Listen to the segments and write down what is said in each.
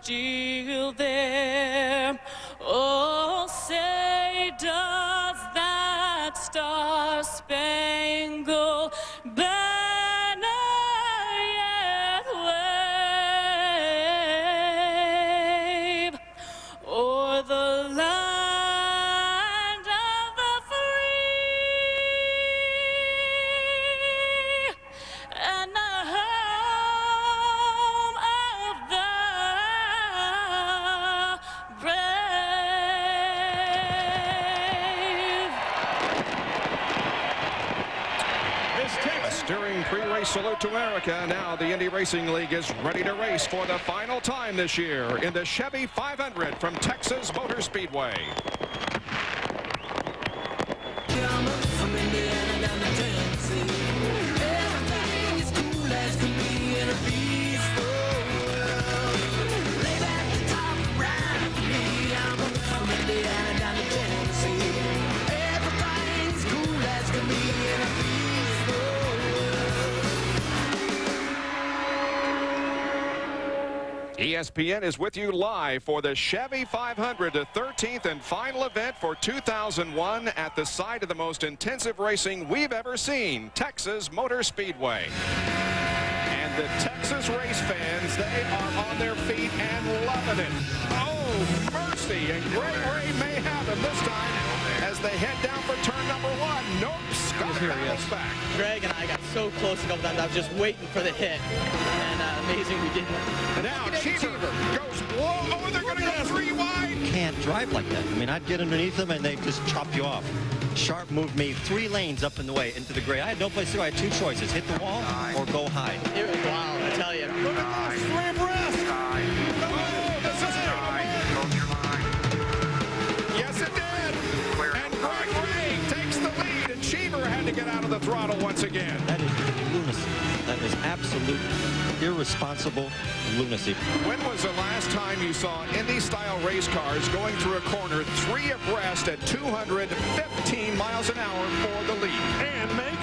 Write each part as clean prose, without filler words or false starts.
still there. Oh, say does that star-spangled banner yet wave o'er the land of the free and the home of the brave. A stirring pre-race salute to America. Now the Indy Racing League is ready to race for the final time this year in the Chevy 500 from Texas Motor Speedway. From Indiana down to Tennessee, everything is cool as can be in a peaceful world. Lay back the top right with me. I'm from Indiana down to Tennessee. Everything's cool as can be in a peaceful world. ESPN is with you live for the Chevy 500, the 13th and final event for 2001 at the site of the most intensive racing we've ever seen, Texas Motor Speedway. And the Texas race fans, they are on their feet and loving it. Oh, mercy, and Greg Ray may have him this time as they head down for turn number one. Nope, Scott battles back. Greg and I got so close a couple times. I was just waiting for the hit, and amazing we didn't. Now Cheever goes, whoa, oh, they're going to go three wide. Can't drive like that. I mean, I'd get underneath them and they'd just chop you off. Sharp moved me 3 lanes up in the way into the gray. I had no place to go. I had 2 choices: hit the wall or go high. It was wild, I tell you. Look at this, 3 abreast. Oh, this is yes, it did. And Greg Ray takes the lead, and Cheever had to get out of the throttle once again. That is lunacy. That is absolute irresponsible lunacy. When was the last time you saw Indy-style race cars going through a corner 3 abreast at 215 miles an hour for the lead? And make it.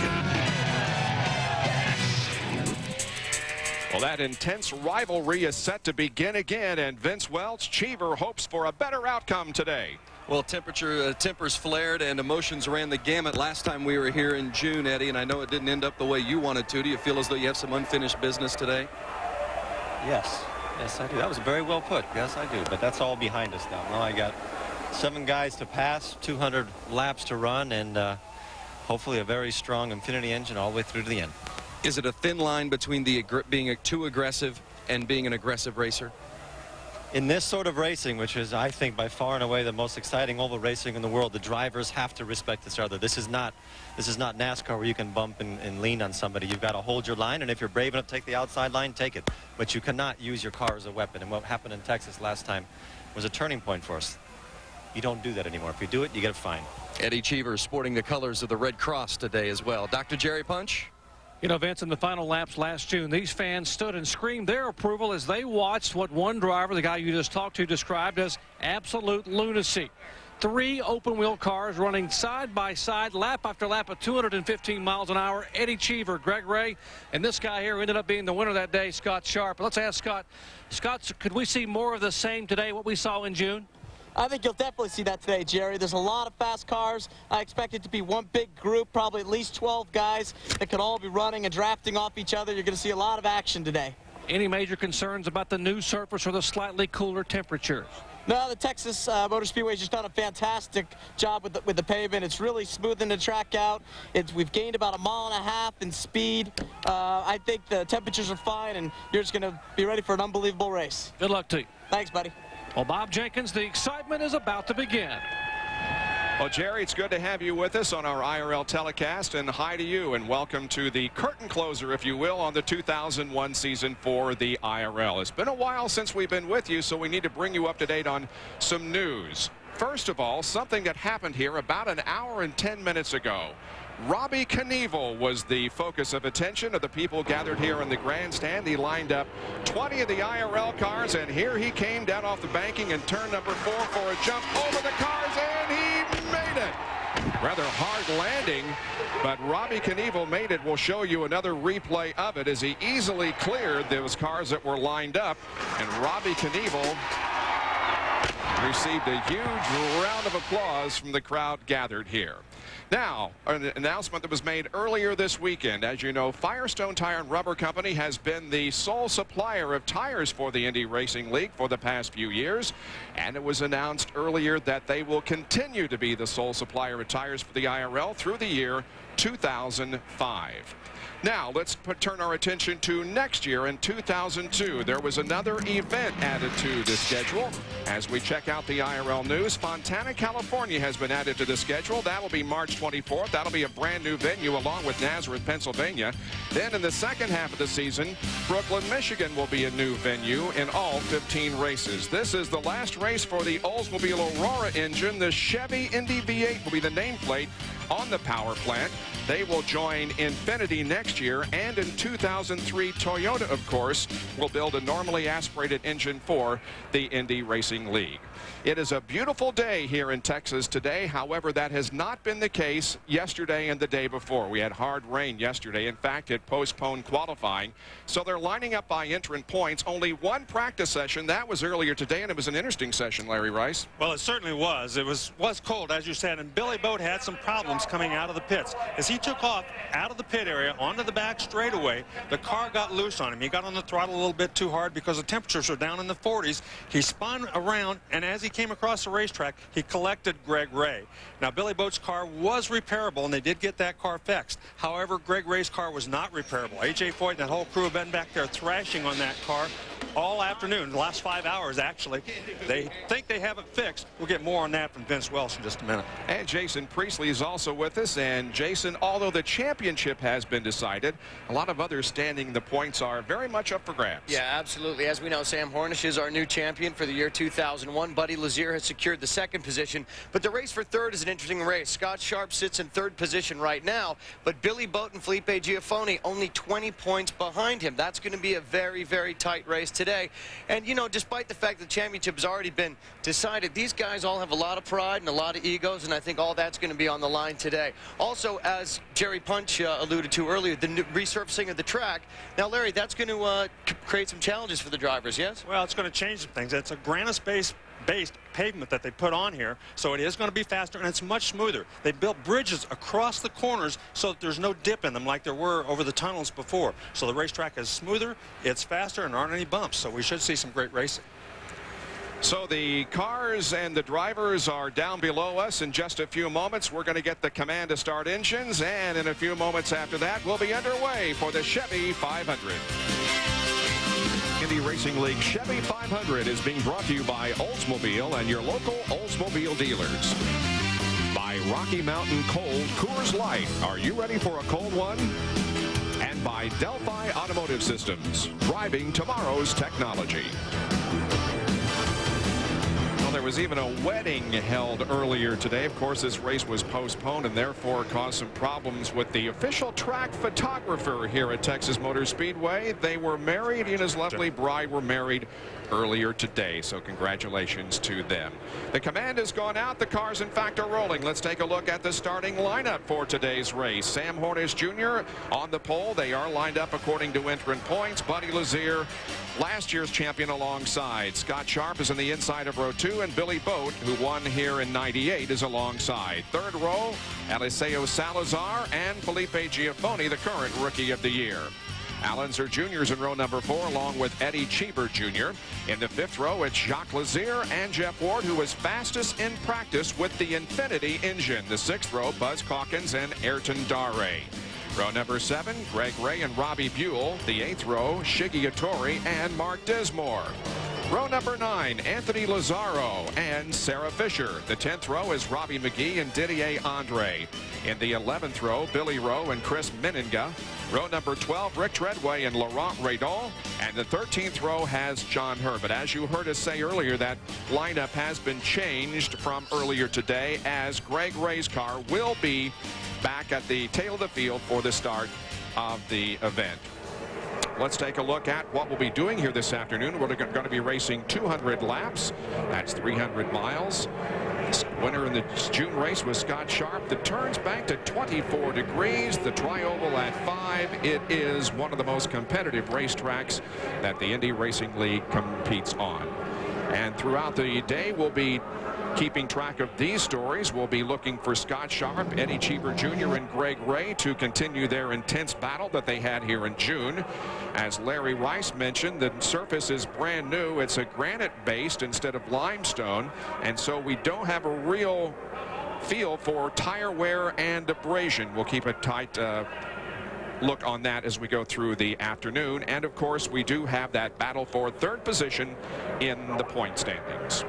Well, that intense rivalry is set to begin again, and Vince Welch, Cheever hopes for a better outcome today. Well, tempers flared and emotions ran the gamut last time we were here in June, Eddie, and I know it didn't end up the way you wanted to. Do you feel as though you have some unfinished business today? Yes. Yes, I do. That was very well put. Yes, I do. But that's all behind us now. Now I got 7 guys to pass, 200 laps to run, and hopefully a very strong Infiniti engine all the way through to the end. Is it a thin line between being too aggressive and being an aggressive racer? In this sort of racing, which is, I think, by far and away the most exciting oval racing in the world, the drivers have to respect each other. This is not NASCAR where you can bump and lean on somebody. You've got to hold your line, and if you're brave enough to take the outside line, take it. But you cannot use your car as a weapon. And what happened in Texas last time was a turning point for us. You don't do that anymore. If you do it, you get a fine. Eddie Cheever sporting the colors of the Red Cross today as well. Dr. Jerry Punch? You know, Vince, in the final laps last June, these fans stood and screamed their approval as they watched what one driver, the guy you just talked to, described as absolute lunacy. 3 open-wheel cars running side by side, lap after lap at 215 miles an hour. Eddie Cheever, Greg Ray, and this guy here who ended up being the winner that day, Scott Sharp. Let's ask Scott. Scott, could we see more of the same today, what we saw in June? I think you'll definitely see that today, Jerry. There's a lot of fast cars. I expect it to be one big group, probably at least 12 guys that could all be running and drafting off each other. You're going to see a lot of action today. Any major concerns about the new surface or the slightly cooler temperatures? No, the Texas Motor Speedway has just done a fantastic job with the pavement. It's really smoothing the track out. We've gained about 1.5 miles in speed. I think the temperatures are fine, and you're just going to be ready for an unbelievable race. Good luck to you. Thanks, buddy. Well, Bob Jenkins, the excitement is about to begin. Well, Jerry, it's good to have you with us on our IRL telecast, and hi to you, and welcome to the curtain closer, if you will, on the 2001 season for the IRL. It's been a while since we've been with you, so we need to bring you up to date on some news. First of all, something that happened here about an hour and 10 minutes ago. Robbie Knievel was the focus of attention of the people gathered here in the grandstand. He lined up 20 of the IRL cars, and here he came down off the banking in turn number 4 for a jump over the cars, and he made it. Rather hard landing, but Robbie Knievel made it. We'll show you another replay of it as he easily cleared those cars that were lined up, and Robbie Knievel received a huge round of applause from the crowd gathered here. Now, an announcement that was made earlier this weekend. As you know, Firestone Tire and Rubber Company has been the sole supplier of tires for the Indy Racing League for the past few years. And it was announced earlier that they will continue to be the sole supplier of tires for the IRL through the year 2005. Now, let's turn our attention to next year in 2002. There was another event added to the schedule. As we check out the IRL news, Fontana, California has been added to the schedule. That will be March 24th. That'll be a brand new venue along with Nazareth, Pennsylvania. Then in the second half of the season, Brooklyn, Michigan will be a new venue in all 15 races. This is the last race for the Oldsmobile Aurora engine. The Chevy Indy V8 will be the nameplate on the power plant. They will join Infiniti next year, and in 2003, Toyota, of course, will build a normally aspirated engine for the Indy Racing League. It is a beautiful day here in Texas today. However, that has not been the case yesterday and the day before. We had hard rain yesterday. In fact, it postponed qualifying. So they're lining up by entrant points. Only one practice session. That was earlier today, and it was an interesting session, Larry Rice. Well, it certainly was. It was cold, as you said, and Billy Boat had some problems coming out of the pits. As he took off out of the pit area onto the back straightaway, the car got loose on him. He got on the throttle a little bit too hard because the temperatures were down in the 40s. He spun around, and as he came across the racetrack, he collected Greg Ray. Now, Billy Boat's car was repairable, and they did get that car fixed. However, Greg Ray's car was not repairable. A.J. Foyt and that whole crew have been back there thrashing on that car all afternoon, the last 5 hours, actually. They think they have it fixed. We'll get more on that from Vince Welsh in just a minute. And Jason Priestley is also with us. And Jason, although the championship has been decided, a lot of others standing the points are very much up for grabs. Yeah, absolutely. As we know, Sam Hornish is our new champion for the year 2001. Buddy Lazier has secured the second position. But the race for third is an interesting race. Scott Sharp sits in third position right now, but Billy Boat and Felipe Giafoni only 20 points behind him. That's going to be a very, very tight race today. And, you know, despite the fact the championship has already been decided, these guys all have a lot of pride and a lot of egos, and I think all that's going to be on the line today. Also, as Jerry Punch alluded to earlier, the new resurfacing of the track. Now, Larry, that's going to create some challenges for the drivers, yes? Well, it's going to change some things. It's a granite-based pavement that they put on here, so it is going to be faster, and it's much smoother. They built bridges across the corners so that there's no dip in them like there were over the tunnels before. So the racetrack is smoother, it's faster, and aren't any bumps, so we should see some great racing. So the cars and the drivers are down below us. In just a few moments, we're going to get the command to start engines, and in a few moments after that, we'll be underway for the Chevy 500. Indy Racing League Chevy 500 is being brought to you by Oldsmobile and your local Oldsmobile dealers. By Rocky Mountain Cold Coors Light. Are you ready for a cold one? And by Delphi Automotive Systems. Driving tomorrow's technology. There was even a wedding held earlier today. Of course, this race was postponed and therefore caused some problems with the official track photographer here at Texas Motor Speedway. They were married. He and his lovely bride were married earlier today, so congratulations to them. The command has gone out. The cars, in fact, are rolling. Let's take a look at the starting lineup for today's race. Sam Hornish Jr. on the pole. They are lined up according to entrant points. Buddy Lazier, last year's champion, alongside. Scott Sharp is on the inside of row 2, and Billy Boat, who won here in '98, is alongside. Third row, Eliseo Salazar and Felipe Giafoni, the current Rookie of the Year. Allenzer Jr. is in row number 4, along with Eddie Cheever Jr. In the 5th row, it's Jacques Lazier and Jeff Ward, who was fastest in practice with the Infiniti engine. The 6th row, Buzz Calkins and Ayrton Dare. Row number 7, Greg Ray and Robbie Buell. The 8th row, Shiggy Hattori and Mark Dismore. Row number 9, Anthony Lazaro and Sarah Fisher. The 10th row is Robbie McGee and Didier Andre. In the 11th row, Billy Rowe and Chris Meninga. Row number 12, Rick Treadway and Laurent Radon. And the 13th row has John Herbert. As you heard us say earlier, that lineup has been changed from earlier today, as Greg Ray's car will be back at the tail of the field for the start of the event. Let's take a look at what we'll be doing here this afternoon. We're going to be racing 200 laps. That's 300 miles. Winner in the June race was Scott Sharp. The turns back to 24 degrees. The tri-oval at 5. It is one of the most competitive racetracks that the Indy Racing League competes on. And throughout the day, we'll be keeping track of these stories. We'll be looking for Scott Sharp, Eddie Cheever Jr. and Greg Ray to continue their intense battle that they had here in June. As Larry Rice mentioned, the surface is brand new. It's a granite based instead of limestone, and so we don't have a real feel for tire wear and abrasion. We'll keep a tight look on that as we go through the afternoon. And of course, we do have that battle for third position in the point standings.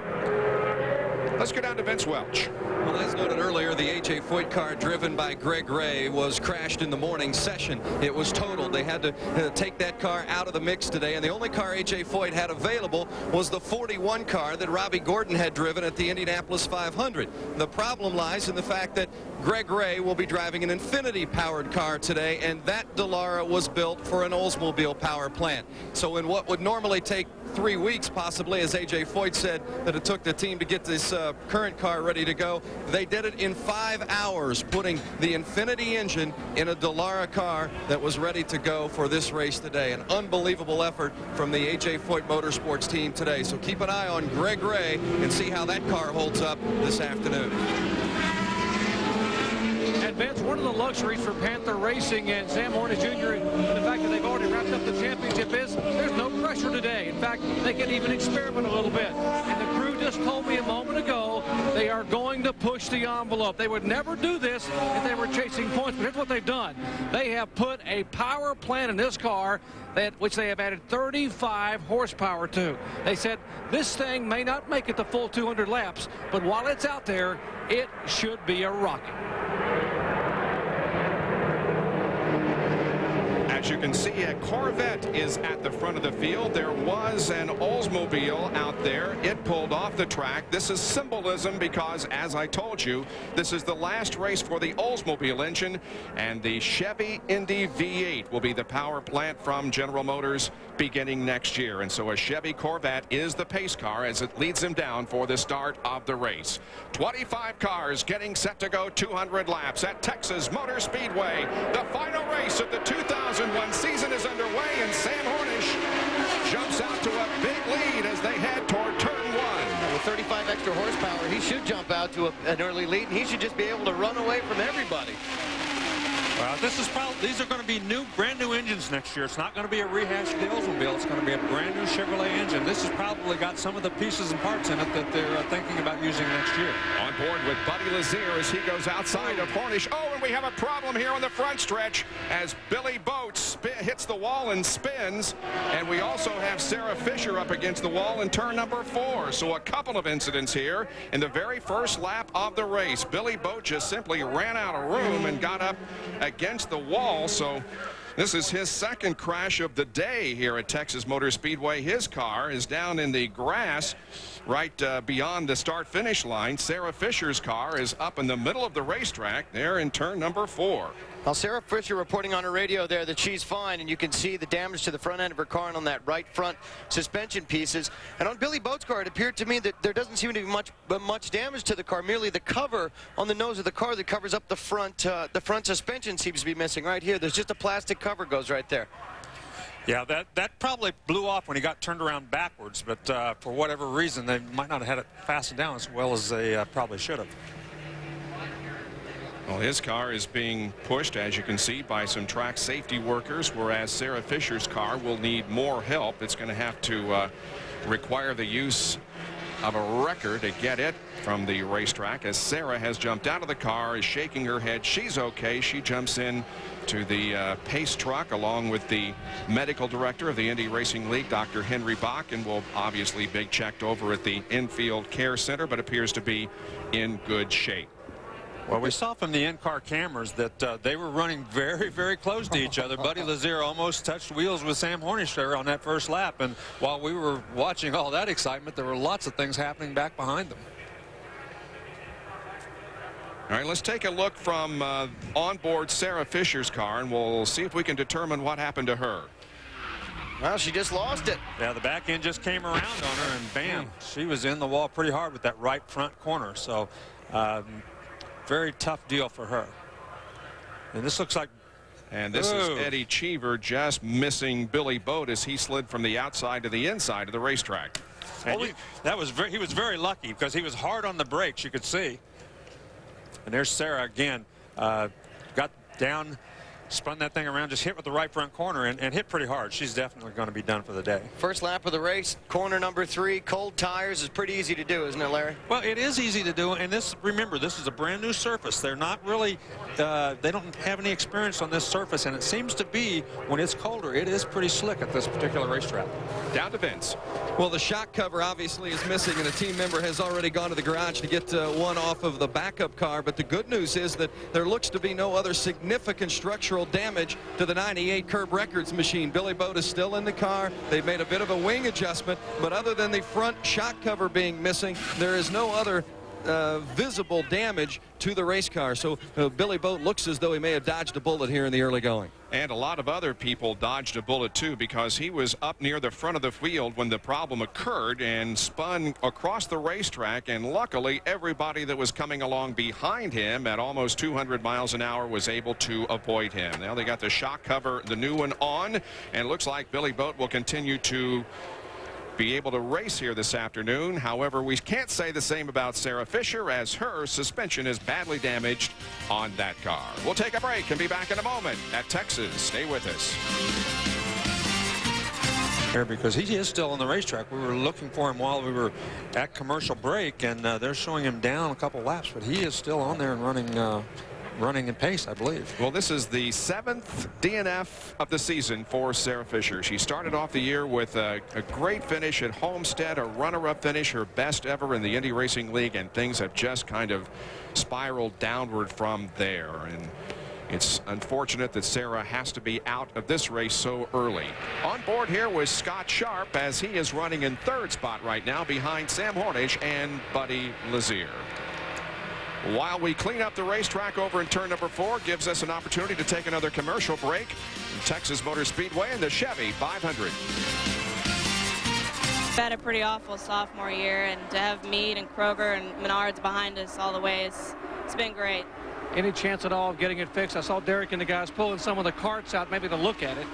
Let's go down to Vince Welch. Well, as noted earlier, the A.J. Foyt car driven by Greg Ray was crashed in the morning session. It was totaled. They had to take that car out of the mix today, and the only car A.J. Foyt had available was the 41 car that Robbie Gordon had driven at the Indianapolis 500. The problem lies in the fact that Greg Ray will be driving an Infiniti-powered car today, and that Dallara was built for an Oldsmobile power plant. So in what would normally take 3 weeks, possibly, as A.J. Foyt said that it took the team to get this current car ready to go, they did it in 5 hours, putting the Infiniti engine in a Dallara car that was ready to go for this race today. An unbelievable effort from the A.J. Foyt Motorsports team today. So keep an eye on Greg Ray and see how that car holds up this afternoon. And Vince, one of the luxuries for Panther Racing and Sam Hornish Jr. and the fact that they've already wrapped up the championship is there's no pressure today. In fact, they can even experiment a little bit. And the crew just told me a moment ago they are going to push the envelope. They would never do this if they were chasing points, but here's what they've done. They have put a power plant in this car which they have added 35 horsepower to. They said this thing may not make it the full 200 laps, but while it's out there, it should be a rocket. As you can see, a Corvette is at the front of the field. There was an Oldsmobile out there. It pulled off the track. This is symbolism because, as I told you, this is the last race for the Oldsmobile engine, and the Chevy Indy V8 will be the power plant from General Motors beginning next year. And so a Chevy Corvette is the pace car as it leads them down for the start of the race. 25 cars getting set to go 200 laps at Texas Motor Speedway. The final race of the 2001 season is underway, and Sam Hornish jumps out to a big lead as they head toward turn 1. With 35 extra horsepower, he should jump out to an early lead, and he should just be able to run away from everybody. Well, these are going to be brand new engines next year. It's not going to be a rehashed Oldsmobile. It's going to be a brand new Chevrolet engine. This has probably got some of the pieces and parts in it that they're thinking about using next year. On board with Buddy Lazier as he goes outside of Hornish. Oh, and we have a problem here on the front stretch as Billy Boats hits the wall and spins. And we also have Sarah Fisher up against the wall in turn number 4. So a couple of incidents here in the very first lap of the race. Billy Boat just simply ran out of room and got up against the wall. So this is his second crash of the day here at Texas Motor Speedway. His car is down in the grass right beyond the start-finish line. Sarah Fisher's car is up in the middle of the racetrack there in turn number 4. Now, Sarah Fisher reporting on her radio there that she's fine, and you can see the damage to the front end of her car and on that right front suspension pieces. And on Billy Boat's car, it appeared to me that there doesn't seem to be much damage to the car. Merely the cover on the nose of the car that covers up the front suspension seems to be missing right here. There's just a plastic cover goes right there. Yeah, that probably blew off when he got turned around backwards, but for whatever reason, they might not have had it fastened down as well as they probably should have. Well, his car is being pushed, as you can see, by some track safety workers, whereas Sarah Fisher's car will need more help. It's going to have to require the use of a wrecker to get it from the racetrack, as Sarah has jumped out of the car, is shaking her head. She's okay. She jumps in to the pace truck along with the medical director of the Indy Racing League, Dr. Henry Bach, and will obviously be checked over at the infield care center, but appears to be in good shape. Well, we saw from the in-car cameras that they were running very, very close to each other. Buddy Lazier almost touched wheels with Sam Hornish there on that first lap. And while we were watching all that excitement, there were lots of things happening back behind them. All right, let's take a look from onboard Sarah Fisher's car, and we'll see if we can determine what happened to her. Well, she just lost it. Yeah, the back end just came around on her, and bam, she was in the wall pretty hard with that right front corner. So very tough deal for her. And this looks like, and this is Eddie Cheever just missing Billy Boat as he slid from the outside to the inside of the racetrack. and he was very lucky because he was hard on the brakes, you could see. And there's Sarah again, got down, spun that thing around, just hit with the right front corner and hit pretty hard. She's definitely going to be done for the day. First lap of the race, corner number 3, cold tires is pretty easy to do, isn't it, Larry? Well, it is easy to do, and remember, this is a brand new surface. They're not really, they don't have any experience on this surface, and it seems to be, when it's colder, it is pretty slick at this particular racetrack. Down to Vince. Well, the shock cover obviously is missing, and a team member has already gone to the garage to get one off of the backup car. But the good news is that there looks to be no other significant structural damage to the 98 Curb Records machine. Billy Boat is still in the car. They've made a bit of a wing adjustment, but other than the front shock cover being missing, there is no other visible damage to the race car. So Billy Boat looks as though he may have dodged a bullet here in the early going. And a lot of other people dodged a bullet too, because he was up near the front of the field when the problem occurred and spun across the racetrack, and luckily everybody that was coming along behind him at almost 200 miles an hour was able to avoid him. Now they got the shock cover, the new one, on, and it looks like Billy Boat will continue to be able to race here this afternoon. However, we can't say the same about Sarah Fisher, as her suspension is badly damaged on that car. We'll take a break and be back in a moment at Texas. Stay with us. Because he is still on the racetrack. We were looking for him while we were at commercial break, and they're showing him down a couple laps, but he is still on there and running in pace, I believe. Well, this is the 7th DNF of the season for Sarah Fisher. She started off the year with a great finish at Homestead, a runner-up finish, her best ever in the Indy Racing League, and things have just kind of spiraled downward from there. And it's unfortunate that Sarah has to be out of this race so early. On board here was Scott Sharp, as he is running in 3rd spot right now behind Sam Hornish and Buddy Lazier. While we clean up the racetrack over in turn number 4, gives us an opportunity to take another commercial break. Texas Motor Speedway and the Chevy500. We've had a pretty awful sophomore year, and to have Meade and Kroger and Menards behind us all the way, it's been great. Any chance at all of getting it fixed? I saw Derek and the guys pulling some of the carts out, maybe to look at it.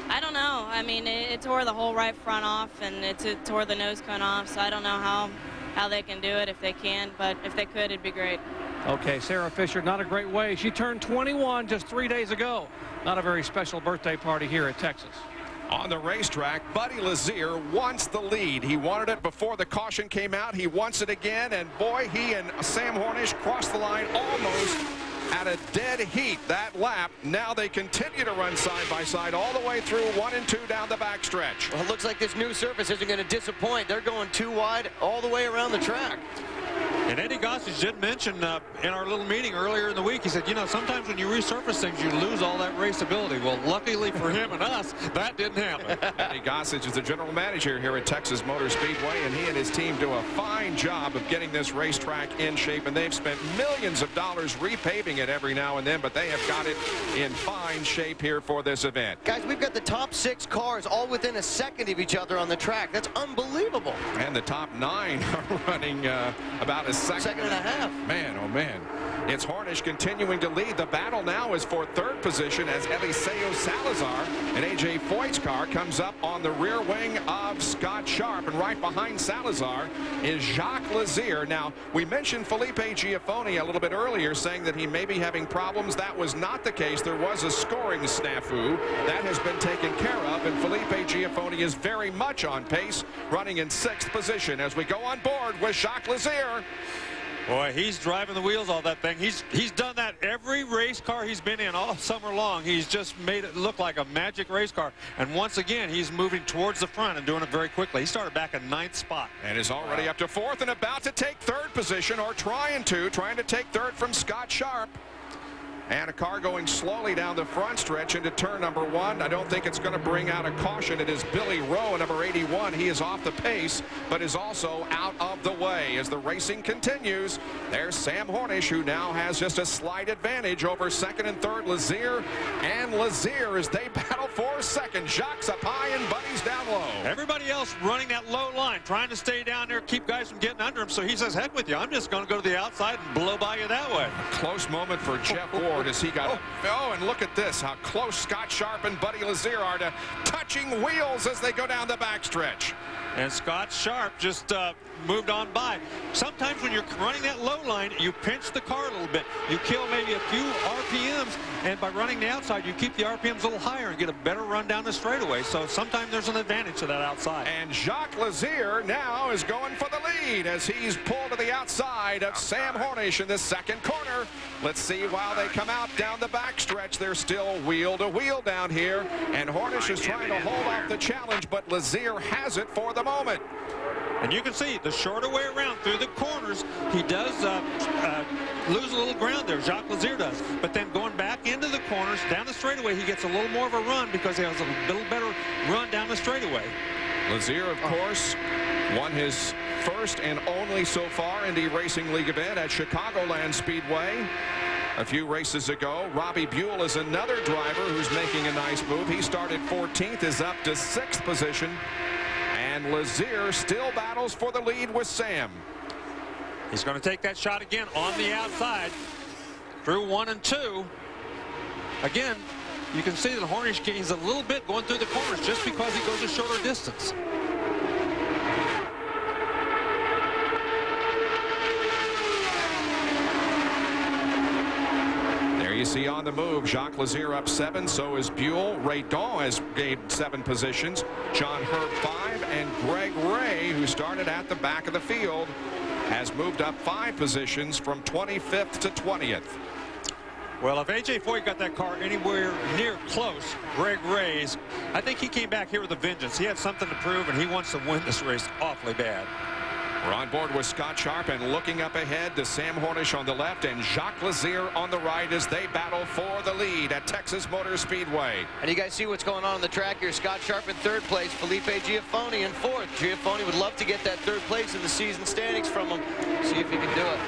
I don't know. I mean, it tore the whole right front off, and it tore the nose cone off, so I don't know how they can do it, if they can, but if they could, it'd be great. Okay, Sarah Fisher, not a great way. She turned 21 just 3 days ago. Not a very special birthday party here at Texas. On the racetrack, Buddy Lazier wants the lead. He wanted it before the caution came out. He wants it again, and boy, he and Sam Hornish crossed the line almost at a dead heat that lap. Now they continue to run side by side all the way through 1 and 2 down the backstretch. Well, it looks like this new surface isn't going to disappoint. They're going too wide all the way around the track. And Eddie Gossage did mention in our little meeting earlier in the week, he said, you know, sometimes when you resurface things, you lose all that raceability. Well, luckily for him and us, that didn't happen. Eddie Gossage is the general manager here at Texas Motor Speedway, and he and his team do a fine job of getting this racetrack in shape, and they've spent millions of dollars repaving it every now and then, but they have got it in fine shape here for this event. Guys, we've got the top 6 cars all within a second of each other on the track. That's unbelievable. And the top 9 are running about a second and a half. Man, oh man. It's Hornish continuing to lead. The battle now is for 3rd position as Eliseo Salazar and A.J. Foyt's car comes up on the rear wing of Scott Sharp, and right behind Salazar is Jacques Lazier. Now, we mentioned Felipe Giafoni a little bit earlier, saying that he may be having problems. That was not the case. There was a scoring snafu. That has been taken care of, and Felipe Giafoni is very much on pace, running in 6th position as we go on board with Jacques Lazier. Boy, he's driving the wheels all that thing. He's done that every race car he's been in all summer long. He's just made it look like a magic race car. And once again, he's moving towards the front and doing it very quickly. He started back in 9th spot. And is already up to 4th and about to take 3rd position, or trying to take 3rd from Scott Sharp. And a car going slowly down the front stretch into turn number 1. I don't think it's going to bring out a caution. It is Billy Rowe, number 81. He is off the pace, but is also out of the way as the racing continues. There's Sam Hornish, who now has just a slight advantage over 2nd and 3rd Lazier. And Lazier, as they battle for 2nd. Jacques up high, and Buddy's Everybody else running that low line, trying to stay down there, keep guys from getting under him. So he says, heck with you. I'm just going to go to the outside and blow by you that way. A close moment for Jeff Ward as he got oh, and look at this, how close Scott Sharp and Buddy Lazier are to touching wheels as they go down the backstretch. And Scott Sharp just moved on by. Sometimes when you're running that low line, you pinch the car a little bit. You kill maybe a few RPMs, and by running the outside, you keep the RPMs a little higher and get a better run down the straightaway. So sometimes there's an advantage to that outside. And Jacques Lazier now is going for the lead as he's pulled to the outside of Sam Hornish in the second corner. Let's see while they come out down the backstretch. They're still wheel to wheel down here, and Hornish is trying to hold off the challenge, but Lazier has it for the moment. And you can see the shorter way around through the corners, he does lose a little ground there. Jacques Lazier does. But then going back into the corners, down the straightaway, he gets a little more of a run because he has a little better run down the straightaway. Lazier, of course, won his first and only so far Indy Racing League event at Chicagoland Speedway a few races ago. Robbie Buell is another driver who's making a nice move. He started 14th, is up to 6th position. And Lazier still battles for the lead with Sam. He's going to take that shot again on the outside through 1 and 2. Again, you can see that Hornish gains a little bit going through the corners just because he goes a shorter distance. You see on the move, Jacques Lazier up 7, so is Buell. Ray Dawn has gained 7 positions. John Herb 5, and Greg Ray, who started at the back of the field, has moved up 5 positions from 25th to 20th. Well, if A.J. Foyt got that car anywhere near close, Greg Ray's, I think he came back here with a vengeance. He had something to prove, and he wants to win this race awfully bad. We're on board with Scott Sharp and looking up ahead to Sam Hornish on the left and Jacques Lazier on the right as they battle for the lead at Texas Motor Speedway. And you guys see what's going on the track here. Scott Sharp in 3rd place, Felipe Giafoni in 4th. Giafoni would love to get that 3rd place in the season standings from him. See if he can do it.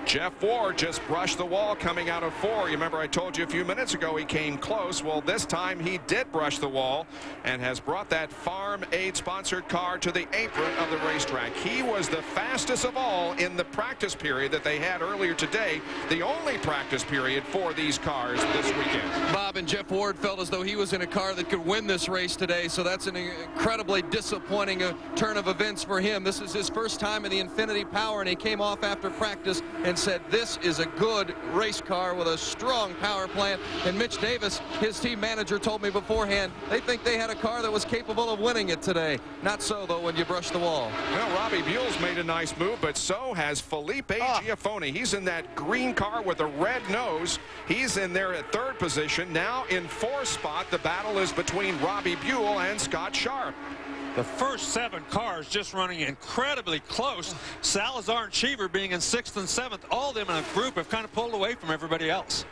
Jeff Ward just brushed the wall coming out of 4. You remember I told you a few minutes ago he came close. Well, this time he did brush the wall and has brought that Farm Aid sponsored car to the apron of the racetrack. He was the fastest of all in the practice period that they had earlier today, the only practice period for these cars this weekend. Bob, and Jeff Ward felt as though he was in a car that could win this race today, so that's an incredibly disappointing turn of events for him. This is his first time in the Infinity Power, and he came off after practice and said this is a good race car with a strong power plant. And Mitch Davis, his team manager, told me beforehand they think they had a car that was capable of winning it today. Not so, though, when you brush the wall. Well, Robbie Buell's made a nice move, but so has Felipe Giafoni. He's in that green car with a red nose. He's in there at 3rd position. Now in 4th spot, the battle is between Robbie Buell and Scott Sharp. The first 7 cars just running incredibly close. Salazar and Cheever being in 6th and 7th. All of them in a group have kind of pulled away from everybody else.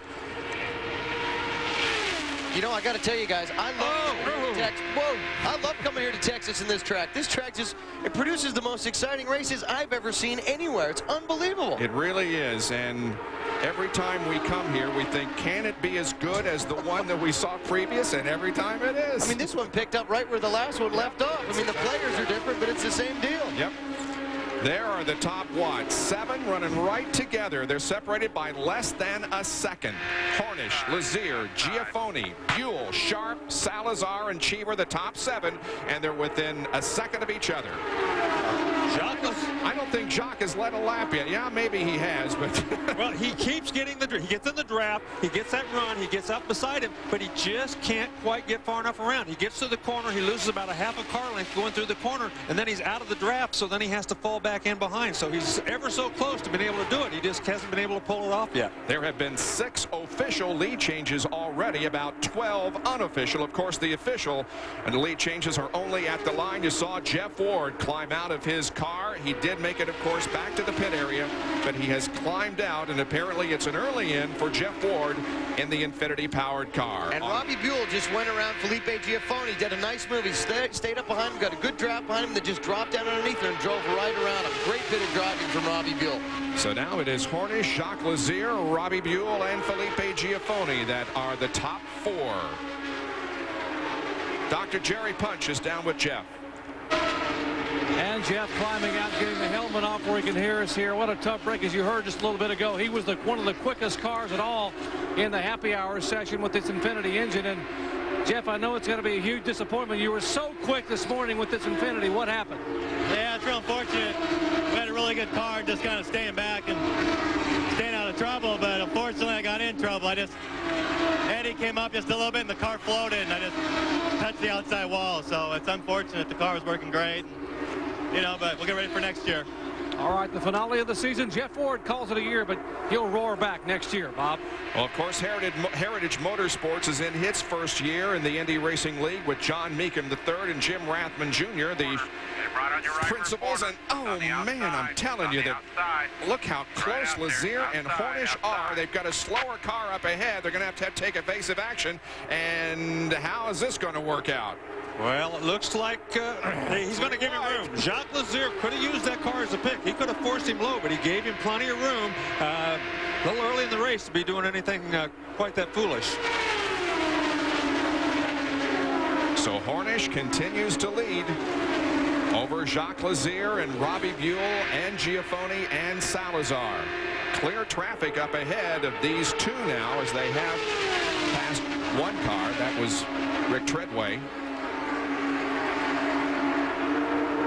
You know, I got to tell you guys, I love coming here to Texas in this track. This track it produces the most exciting races I've ever seen anywhere. It's unbelievable. It really is, and every time we come here, we think, can it be as good as the one that we saw previous? And every time it is. I mean, this one picked up right where the last one left off. I mean, the players are different, but it's the same deal. Yep. There are the top 7 running right together. They're separated by less than a second. Hornish, Lazier, Giafoni, Buell, Sharp, Salazar, and Cheever, the top 7, and they're within a second of each other. I don't think Jacques has led a lap yet. Yeah, maybe he has, but well, he keeps getting he gets in the draft, he gets that run, he gets up beside him, but he just can't quite get far enough around. He gets to the corner, he loses about a half a car length going through the corner, and then he's out of the draft, so then he has to fall back in behind. So he's ever so close to being able to do it. He just hasn't been able to pull it off yet. There have been 6 official lead changes already, about 12 unofficial. Of course, the official and the lead changes are only at the line. You saw Jeff Ward climb out of his car. He did make it, of course, back to the pit area, but he has climbed out, and apparently it's an early in for Jeff Ward in the Infinity-powered car. And Robbie Buell just went around Felipe Giafoni, did a nice move. He stayed up behind him, got a good draft behind him that just dropped down underneath him and drove right around him. Great bit of driving from Robbie Buell. So now it is Hornish, Jacques Lazier, Robbie Buell, and Felipe Giafoni that are the top 4. Dr. Jerry Punch is down with Jeff. And Jeff climbing out, getting the helmet off where he can hear us here. What a tough break, as you heard just a little bit ago. He was one of the quickest cars at all in the happy hour session with this Infiniti engine. And Jeff, I know it's going to be a huge disappointment. You were so quick this morning with this Infiniti. What happened? Yeah, it's real unfortunate. We had a really good car, just kind of staying back and staying out of trouble. But unfortunately, I got in trouble. Eddie came up just a little bit, and the car floated, and I just touched the outside wall. So it's unfortunate. The car was working great. You know, but we'll get ready for next year. All right, the finale of the season. Jeff Ford calls it a year, but he'll roar back next year, Bob. Well, of course, Heritage Motorsports is in its first year in the Indy Racing League with John Meekum III and Jim Rathman Jr., the principals. And, oh, man, I'm telling you that look how close Lazier and Hornish are. They've got a slower car up ahead. They're going to have to take evasive action. And how is this going to work out? Well, it looks like he's going to give him room. Jacques Lazier could have used that car as a pick. He could have forced him low, but he gave him plenty of room a little early in the race to be doing anything quite that foolish. So Hornish continues to lead over Jacques Lazier and Robbie Buell and Giafoni and Salazar. Clear traffic up ahead of these two now as they have passed one car. That was Rick Treadway.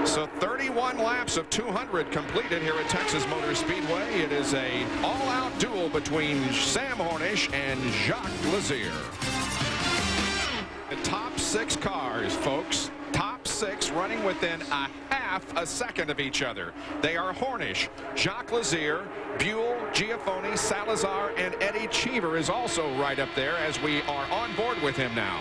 So 31 laps of 200 completed here at Texas Motor Speedway. It is a all-out duel between Sam Hornish and Jacques Lazier. The top 6 cars, folks. Top 6 running within a half a second of each other. They are Hornish, Jacques Lazier, Buell, Giafoni, Salazar, and Eddie Cheever is also right up there as we are on board with him now.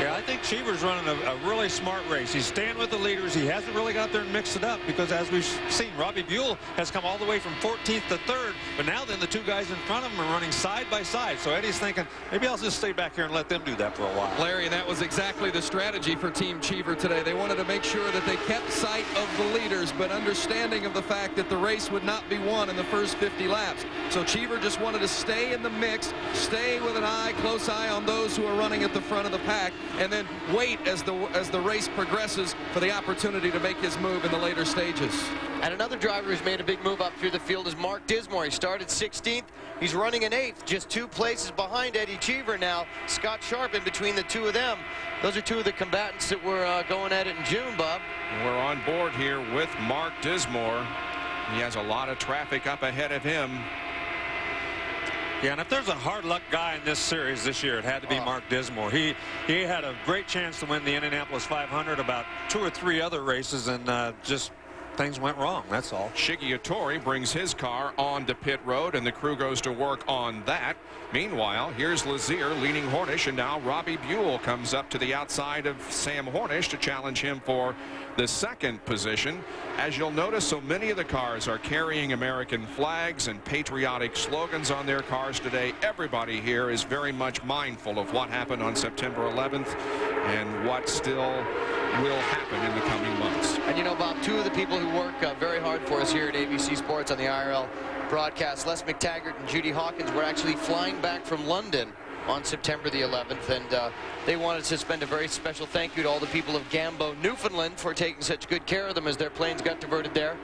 Yeah, I think Cheever's running a really smart race. He's staying with the leaders. He hasn't really got there and mixed it up because, as we've seen, Robbie Buell has come all the way from 14th to 3rd. But now then the two guys in front of him are running side by side. So Eddie's thinking, maybe I'll just stay back here and let them do that for a while. Larry, and that was exactly the strategy for Team Cheever today. They wanted to make sure that they kept sight of the leaders, but understanding of the fact that the race would not be won in the first 50 laps. So Cheever just wanted to stay in the mix, stay with an close eye on those who are running at the front of the pack, and then wait as the race progresses for the opportunity to make his move in the later stages. And another driver who's made a big move up through the field is Mark Dismore. He started 16th. He's running in 8th, just 2 places behind Eddie Cheever now. Scott Sharp in between the two of them. Those are two of the combatants that were going at it in June, Bob. We're on board here with Mark Dismore. He has a lot of traffic up ahead of him. Yeah, and if there's a hard luck guy in this series this year, it had to be Mark Dismore. He had a great chance to win the Indianapolis 500 about 2 or 3 other races, and just things went wrong, that's all. Shigeatori brings his car onto pit road, and the crew goes to work on that. Meanwhile, here's Lazier leading Hornish, and now Robbie Buell comes up to the outside of Sam Hornish to challenge him for the 2nd position. As you'll notice, so many of the cars are carrying American flags and patriotic slogans on their cars today. Everybody here is very much mindful of what happened on September 11th and what still will happen in the coming months. And you know, Bob, 2 of the people who work very hard for us here at ABC Sports on the IRL broadcast, Les McTaggart and Judy Hawkins, were actually flying back from London on September the 11th, and they wanted to send a very special thank you to all the people of Gambo, Newfoundland, for taking such good care of them as their planes got diverted there.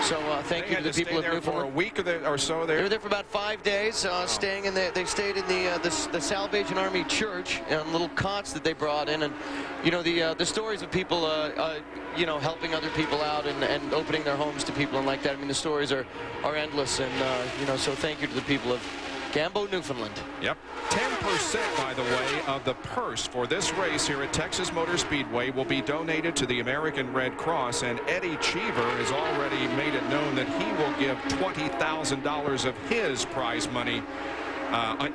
So thank you to the people of Newfoundland. For a week or so there. They were there for about 5 days, staying in they stayed in the Salvation Army Church on little cots that they brought in, and you know the stories of people you know, helping other people out and opening their homes to people and like that. I mean, the stories are endless, and you know, so thank you to the people of Gambo, Newfoundland. Yep. 10%, by the way, of the purse for this race here at Texas Motor Speedway will be donated to the American Red Cross, and Eddie Cheever has already made it known that he will give $20,000 of his prize money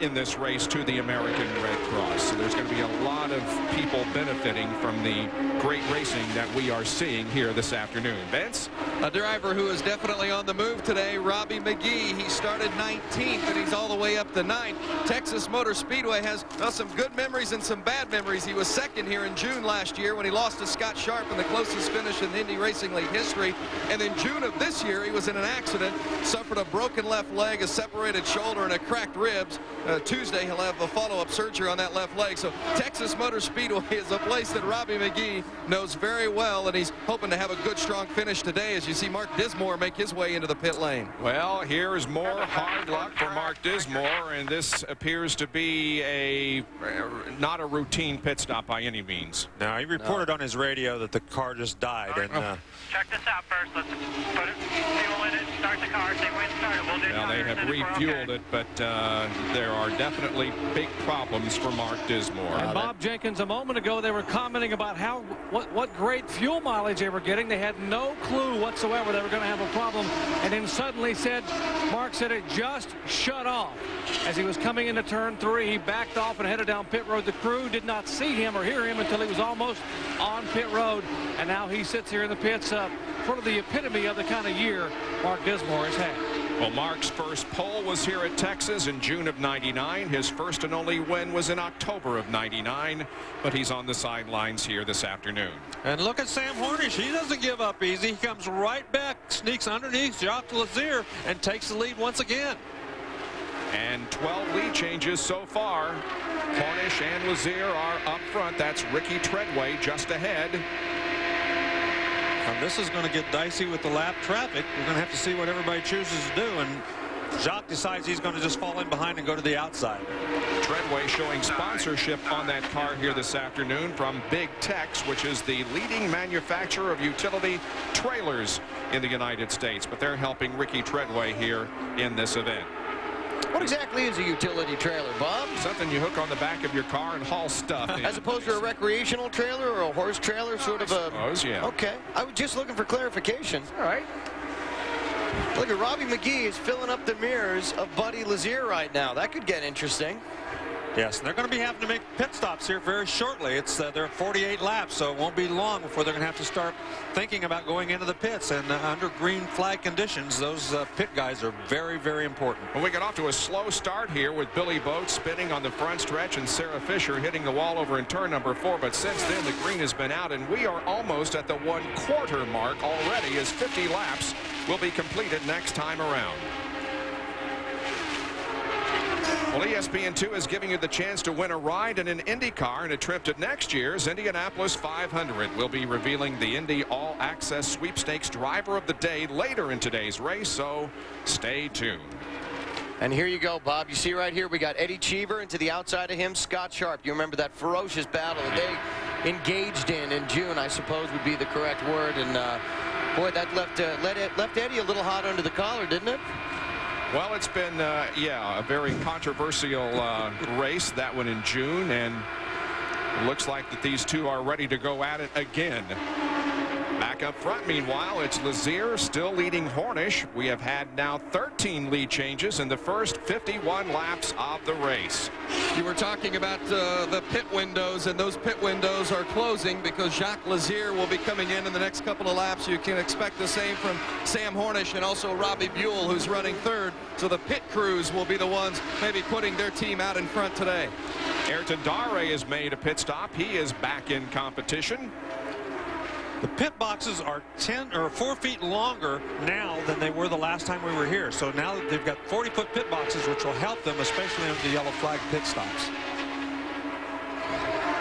in this race to the American Red Cross. So there's going to be a lot of people benefiting from the great racing that we are seeing here this afternoon. Vince? A driver who is definitely on the move today, Robbie McGee. He started 19th and he's all the way up to 9th. Texas Motor Speedway has some good memories and some bad memories. He was 2nd here in June last year when he lost to Scott Sharp in the closest finish in Indy Racing League history. And in June of this year, he was in an accident, suffered a broken left leg, a separated shoulder, and a cracked rib. ribs. Tuesday, he'll have a follow-up surgery on that left leg. So Texas Motor Speedway is a place that Robbie McGee knows very well, and he's hoping to have a good, strong finish today as you see Mark Dismore make his way into the pit lane. Well, here's more hard luck for Mark Dismore, and this appears to be not a routine pit stop by any means. Now, he reported on his radio that the car just died. And check this out first. Let's put fuel in it, start the car, see when it started. We'll do well, they have refueled it, but there are definitely big problems for Mark Dismore. And Bob Jenkins, a moment ago, they were commenting about what great fuel mileage they were getting. They had no clue whatsoever they were going to have a problem, and then suddenly Mark said it just shut off. As he was coming into turn 3, he backed off and headed down pit road. The crew did not see him or hear him until he was almost on pit road, and now he sits here in the pits, sort of the epitome of the kind of year Mark Dismore has had. Well, Mark's first pole was here at Texas in June of '99. His first and only win was in October of '99, but he's on the sidelines here this afternoon. And look at Sam Hornish. He doesn't give up easy. He comes right back, sneaks underneath Jacques Lazier, and takes the lead once again. And 12 lead changes so far. Hornish and Lazier are up front. That's Ricky Treadway just ahead. And this is going to get dicey with the lap traffic. We're going to have to see what everybody chooses to do. And Jacques decides he's going to just fall in behind and go to the outside. Treadway showing sponsorship on that car here this afternoon from Big Tex, which is the leading manufacturer of utility trailers in the United States. But they're helping Ricky Treadway here in this event. What exactly is a utility trailer, Bob? Something you hook on the back of your car and haul stuff in. As opposed to a recreational trailer or a horse trailer, sort of a... I suppose, yeah. Okay. I was just looking for clarification. All right. Look at Robbie McGee is filling up the mirrors of Buddy Lazier right now. That could get interesting. Yes, and they're going to be having to make pit stops here very shortly. They're 48 laps, so it won't be long before they're going to have to start thinking about going into the pits. And under green flag conditions, those pit guys are very, very important. Well, we got off to a slow start here with Billy Boat spinning on the front stretch and Sarah Fisher hitting the wall over in turn number 4. But since then, the green has been out, and we are almost at the 1/4 mark already as 50 laps will be completed next time around. Well, ESPN2 is giving you the chance to win a ride in an Indy car and a trip to next year's Indianapolis 500. We'll be revealing the Indy All-Access Sweepstakes Driver of the Day later in today's race, so stay tuned. And here you go, Bob. You see right here, we got Eddie Cheever, and to the outside of him, Scott Sharp. You remember that ferocious battle that they engaged in June, I suppose would be the correct word. And, boy, that left Eddie a little hot under the collar, didn't it? Well, it's been, a very controversial race, that one in June, and it looks like that these two are ready to go at it again. Back up front, meanwhile, it's Lazier still leading Hornish. We have had now 13 lead changes in the first 51 laps of the race. You were talking about the pit windows, and those pit windows are closing because Jacques Lazier will be coming in the next couple of laps. You can expect the same from Sam Hornish and also Robbie Buell, who's running third. So the pit crews will be the ones maybe putting their team out in front today. Ayrton Dare has made a pit stop. He is back in competition. The pit boxes are 10 or 4 feet longer now than they were the last time we were here. So now they've got 40-foot pit boxes, which will help them, especially on the yellow flag pit stops.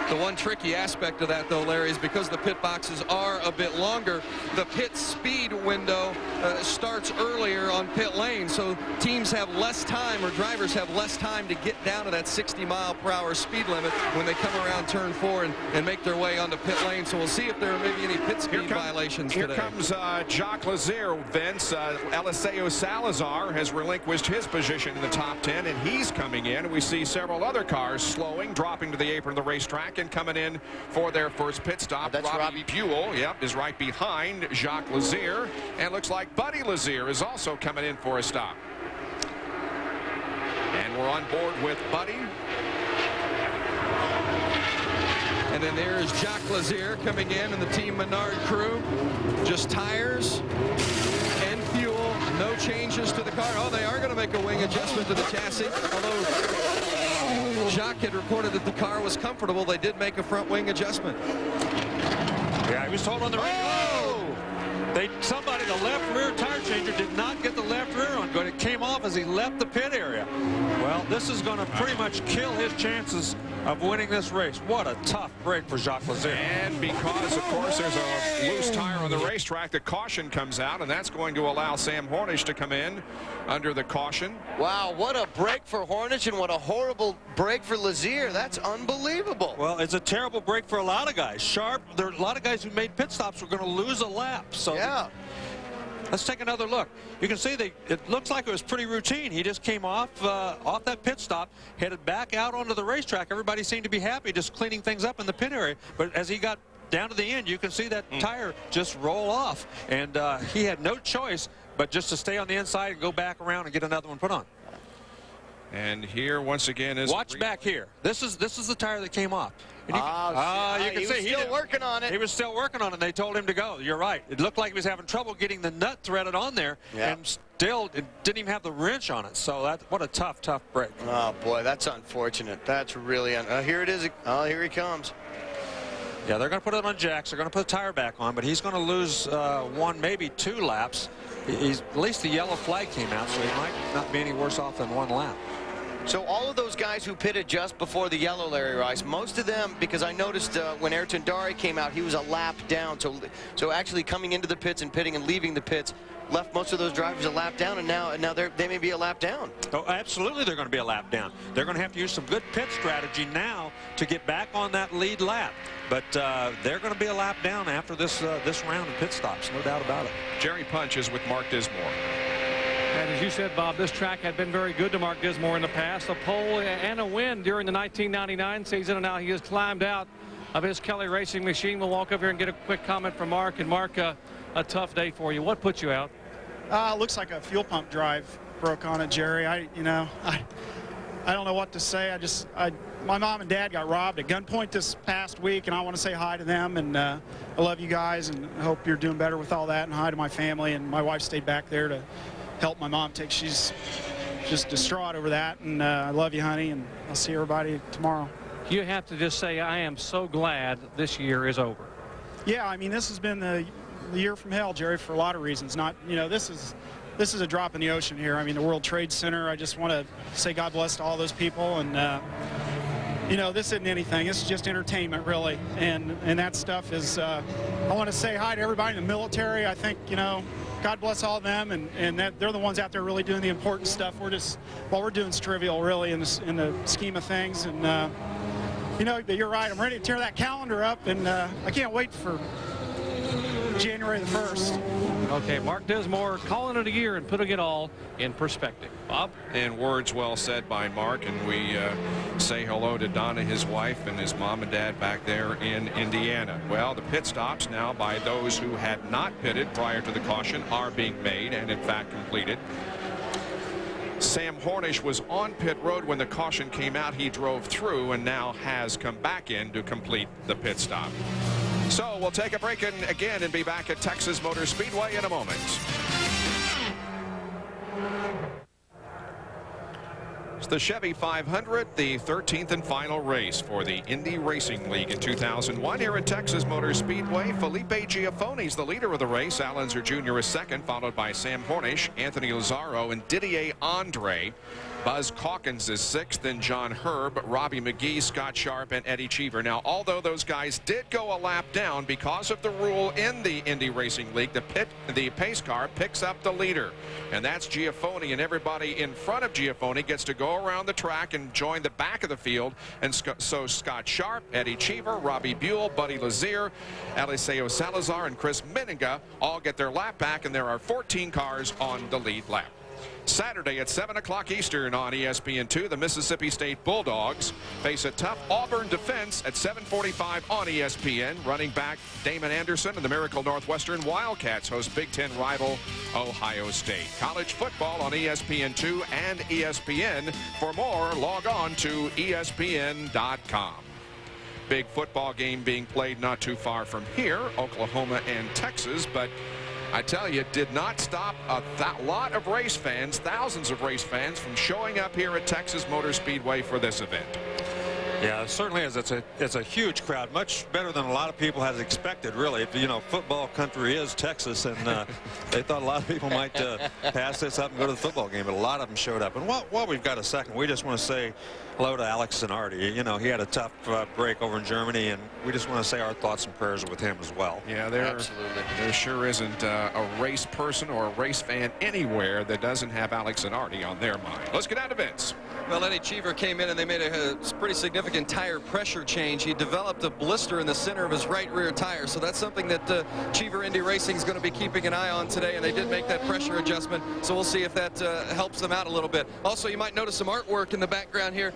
The one tricky aspect of that, though, Larry, is because the pit boxes are a bit longer, the pit speed window starts earlier on pit lane, so teams have less time, or drivers have less time to get down to that 60-mile-per-hour speed limit when they come around turn 4 and make their way onto pit lane. So we'll see if there are maybe any pit speed violations today. Here comes Jacques Lazier, Vince. Eliseo Salazar has relinquished his position in the top 10, and he's coming in. We see several other cars slowing, dropping to the apron of the racetrack, and coming in for their first pit stop. That's Robbie Buell, is right behind Jacques Lazier, and looks like Buddy Lazier is also coming in for a stop. And we're on board with Buddy. And then there's Jacques Lazier coming in and the Team Menard crew. Just tires and fuel, no changes to the car. Oh, they are going to make a wing adjustment to the chassis, although Jacques had reported that the car was comfortable. They did make a front wing adjustment. Yeah, he was told on the radio. Oh! Somebody, the left rear tire changer, did not get the left rear on good. It came off as he left the pit area. Well, this is going to pretty much kill his chances of winning this race. What a tough break for Jacques Lazier. And because, of course, there's a loose tire on the racetrack, the caution comes out, and that's going to allow Sam Hornish to come in under the caution. Wow, what a break for Hornish and what a horrible break for Lazier. That's unbelievable. Well, it's a terrible break for a lot of guys. Sharp, there are a lot of guys who made pit stops were going to lose a lap. So yeah. Let's take another look. You can see it looks like it was pretty routine. He just came off that pit stop, headed back out onto the racetrack. Everybody seemed to be happy, just cleaning things up in the pit area. But as he got down to the end, you can see that tire just roll off. And he had no choice but just to stay on the inside and go back around and get another one put on. And here, once again, is... Watch back here. This is the tire that came off. And you can see he was still working on it. He was still working on it, and they told him to go. You're right. It looked like he was having trouble getting the nut threaded on there, and still it didn't even have the wrench on it. So what a tough break. Oh, boy, that's unfortunate. That's really here it is. Oh, here he comes. Yeah, they're going to put it on jacks. They're going to put the tire back on, but he's going to lose one, maybe 2 laps. At least the yellow flag came out, so he might not be any worse off than 1 lap. So all of those guys who pitted just before the yellow, Larry Rice, most of them, because I noticed when Ayrton Dari came out, he was a lap down. So actually coming into the pits and pitting and leaving the pits left most of those drivers a lap down, and now they may be a lap down. Oh, absolutely, they're going to be a lap down. They're going to have to use some good pit strategy now to get back on that lead lap. But they're going to be a lap down after this round of pit stops, no doubt about it. Jerry Punch is with Mark Dismore. And as you said, Bob, this track had been very good to Mark Dismore in the past. A pole and a win during the 1999 season, and now he has climbed out of his Kelly Racing machine. We'll walk up here and get a quick comment from Mark. And Mark, a tough day for you. What put you out? Looks like a fuel pump drive broke on it, Jerry. I don't know what to say. My mom and dad got robbed at gunpoint this past week, and I want to say hi to them. And I love you guys, and I hope you're doing better with all that. And hi to my family. And my wife stayed back there to help my mom she's just distraught over that. And I love you, honey, and I'll see everybody tomorrow. You have to just say, I am so glad this year is over. Yeah, I mean, this has been the year from hell, Jerry, for a lot of reasons. This is a drop in the ocean here. I mean, the World Trade Center, I just want to say God bless to all those people. And this isn't anything. It's just entertainment, really. And that stuff is, I want to say hi to everybody in the military. I think, God bless all of them, and that they're the ones out there really doing the important stuff. We're doing trivial, really, in the scheme of things. And, you're right. I'm ready to tear that calendar up, and I can't wait for January the 1st. Okay, Mark Dismore calling it a year and putting it all in perspective. Bob? And words well said by Mark, and we say hello to Donna, his wife, and his mom and dad back there in Indiana. Well, the pit stops now by those who had not pitted prior to the caution are being made and in fact completed. Sam Hornish was on pit road when the caution came out. He drove through and now has come back in to complete the pit stop. So we'll take a break again and be back at Texas Motor Speedway in a moment. It's the Chevy500, the 13th and final race for the Indy Racing League in 2001 here at Texas Motor Speedway. Felipe Giafoni's the leader of the race. Al Unser Jr. is second, followed by Sam Hornish, Anthony Lazzaro, and Didier Andre. Buzz Calkins is sixth, then John Herb, Robbie McGee, Scott Sharp, and Eddie Cheever. Now, although those guys did go a lap down because of the rule in the Indy Racing League, the pace car picks up the leader. And that's Giafoni, and everybody in front of Giafoni gets to go around the track and join the back of the field. And so Scott Sharp, Eddie Cheever, Robbie Buell, Buddy Lazier, Eliseo Salazar, and Chris Meninga all get their lap back, and there are 14 cars on the lead lap. Saturday at 7 o'clock Eastern on ESPN2, the Mississippi State Bulldogs face a tough Auburn defense at 7:45 on ESPN. Running back Damon Anderson and the Miracle Northwestern Wildcats host Big Ten rival Ohio State. College football on ESPN2 and ESPN. For more, log on to ESPN.com. Big football game being played not too far from here, Oklahoma and Texas, but I tell you, it did not stop a lot of race fans, thousands of race fans, from showing up here at Texas Motor Speedway for this event. Yeah, it certainly is. It's a huge crowd, much better than a lot of people had expected, really. You know, football country is Texas, and they thought a lot of people might pass this up and go to the football game, but a lot of them showed up. And while we've got a second, we just want to say hello to Alex Zanardi. You know, he had a tough break over in Germany, and we just want to say our thoughts and prayers with him as well. Yeah, there sure isn't a race person or a race fan anywhere that doesn't have Alex Zanardi on their mind. Let's get out of Vince. Well, Eddie Cheever came in and they made a pretty significant tire pressure change. He developed a blister in the center of his right rear tire, so that's something that Cheever Indy Racing is going to be keeping an eye on today, and they did make that pressure adjustment, so we'll see if that helps them out a little bit. Also, you might notice some artwork in the background here.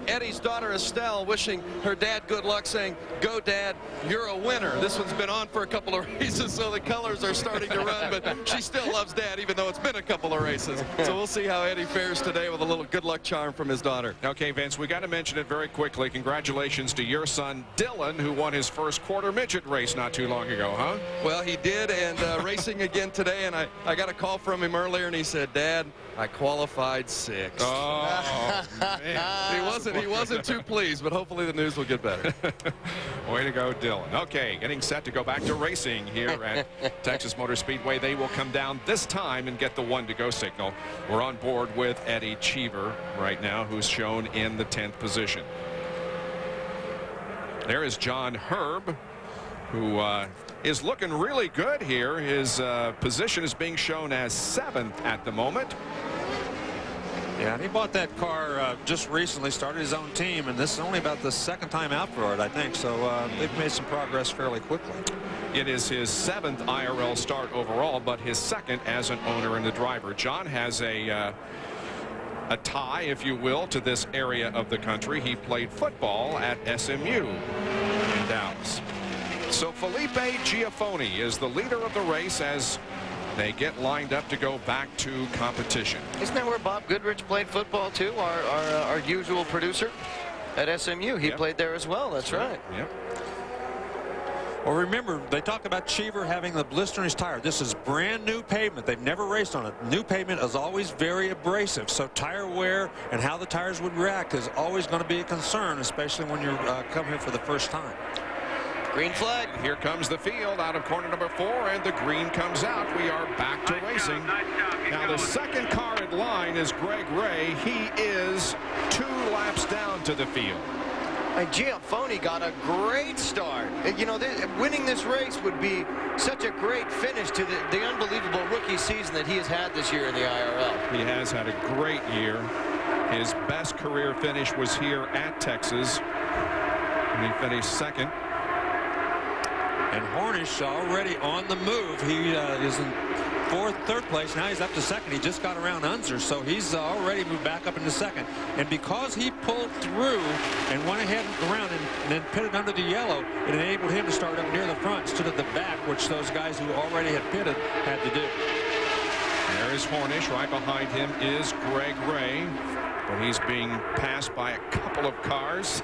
Eddie's daughter Estelle wishing her dad good luck, saying, "Go Dad, you're a winner." This one's been on for a couple of races, so the colors are starting to run, but she still loves Dad even though it's been a couple of races. So we'll see how Eddie fares today with a little good luck charm from his daughter. Okay, Vince, we got to mention it very quickly. Congratulations to your son Dylan, who won his first quarter midget race not too long ago, huh? Well, he did, and racing again today, and I got a call from him earlier, and he said, "Dad, I qualified 6th." Oh, man. He wasn't too pleased, but hopefully the news will get better. Way to go, Dylan. Okay, getting set to go back to racing here at Texas Motor Speedway. They will come down this time and get the 1-to-go signal. We're on board with Eddie Cheever right now, who's shown in the 10th position. There is John Herb, who is looking really good here. His position is being shown as 7th at the moment. Yeah, and he bought that car just recently, started his own team, and this is only about the second time out for it, I think. So they've made some progress fairly quickly. It is his 7th IRL start overall, but his 2nd as an owner and a driver. John has a tie, if you will, to this area of the country. He played football at SMU in Dallas. So Felipe Giafoni is the leader of the race as they get lined up to go back to competition. Isn't that where Bob Goodrich played football too? Our usual producer at SMU. He played there as well. That's right. Yep. Well, remember, they talk about Cheever having the blister in his tire. This is brand new pavement. They've never raced on it. New pavement is always very abrasive, so tire wear and how the tires would react is always going to be a concern, especially when you're coming here for the first time. Green flag. Here comes the field out of corner number 4, and the green comes out. We are back to racing. Now the second car in line is Greg Ray. He is 2 laps down to the field. Giafoni got a great start. You know, winning this race would be such a great finish to the unbelievable rookie season that he has had this year in the IRL. He has had a great year. His best career finish was here at Texas, and he finished 2nd. And Hornish already on the move. He is in third place. Now he's up to 2nd. He just got around Unser, so he's already moved back up into 2nd. And because he pulled through and went ahead and around and then pitted under the yellow, it enabled him to start up near the front instead of the back, which those guys who already had pitted had to do. There is Hornish. Right behind him is Greg Ray, but he's being passed by a couple of cars.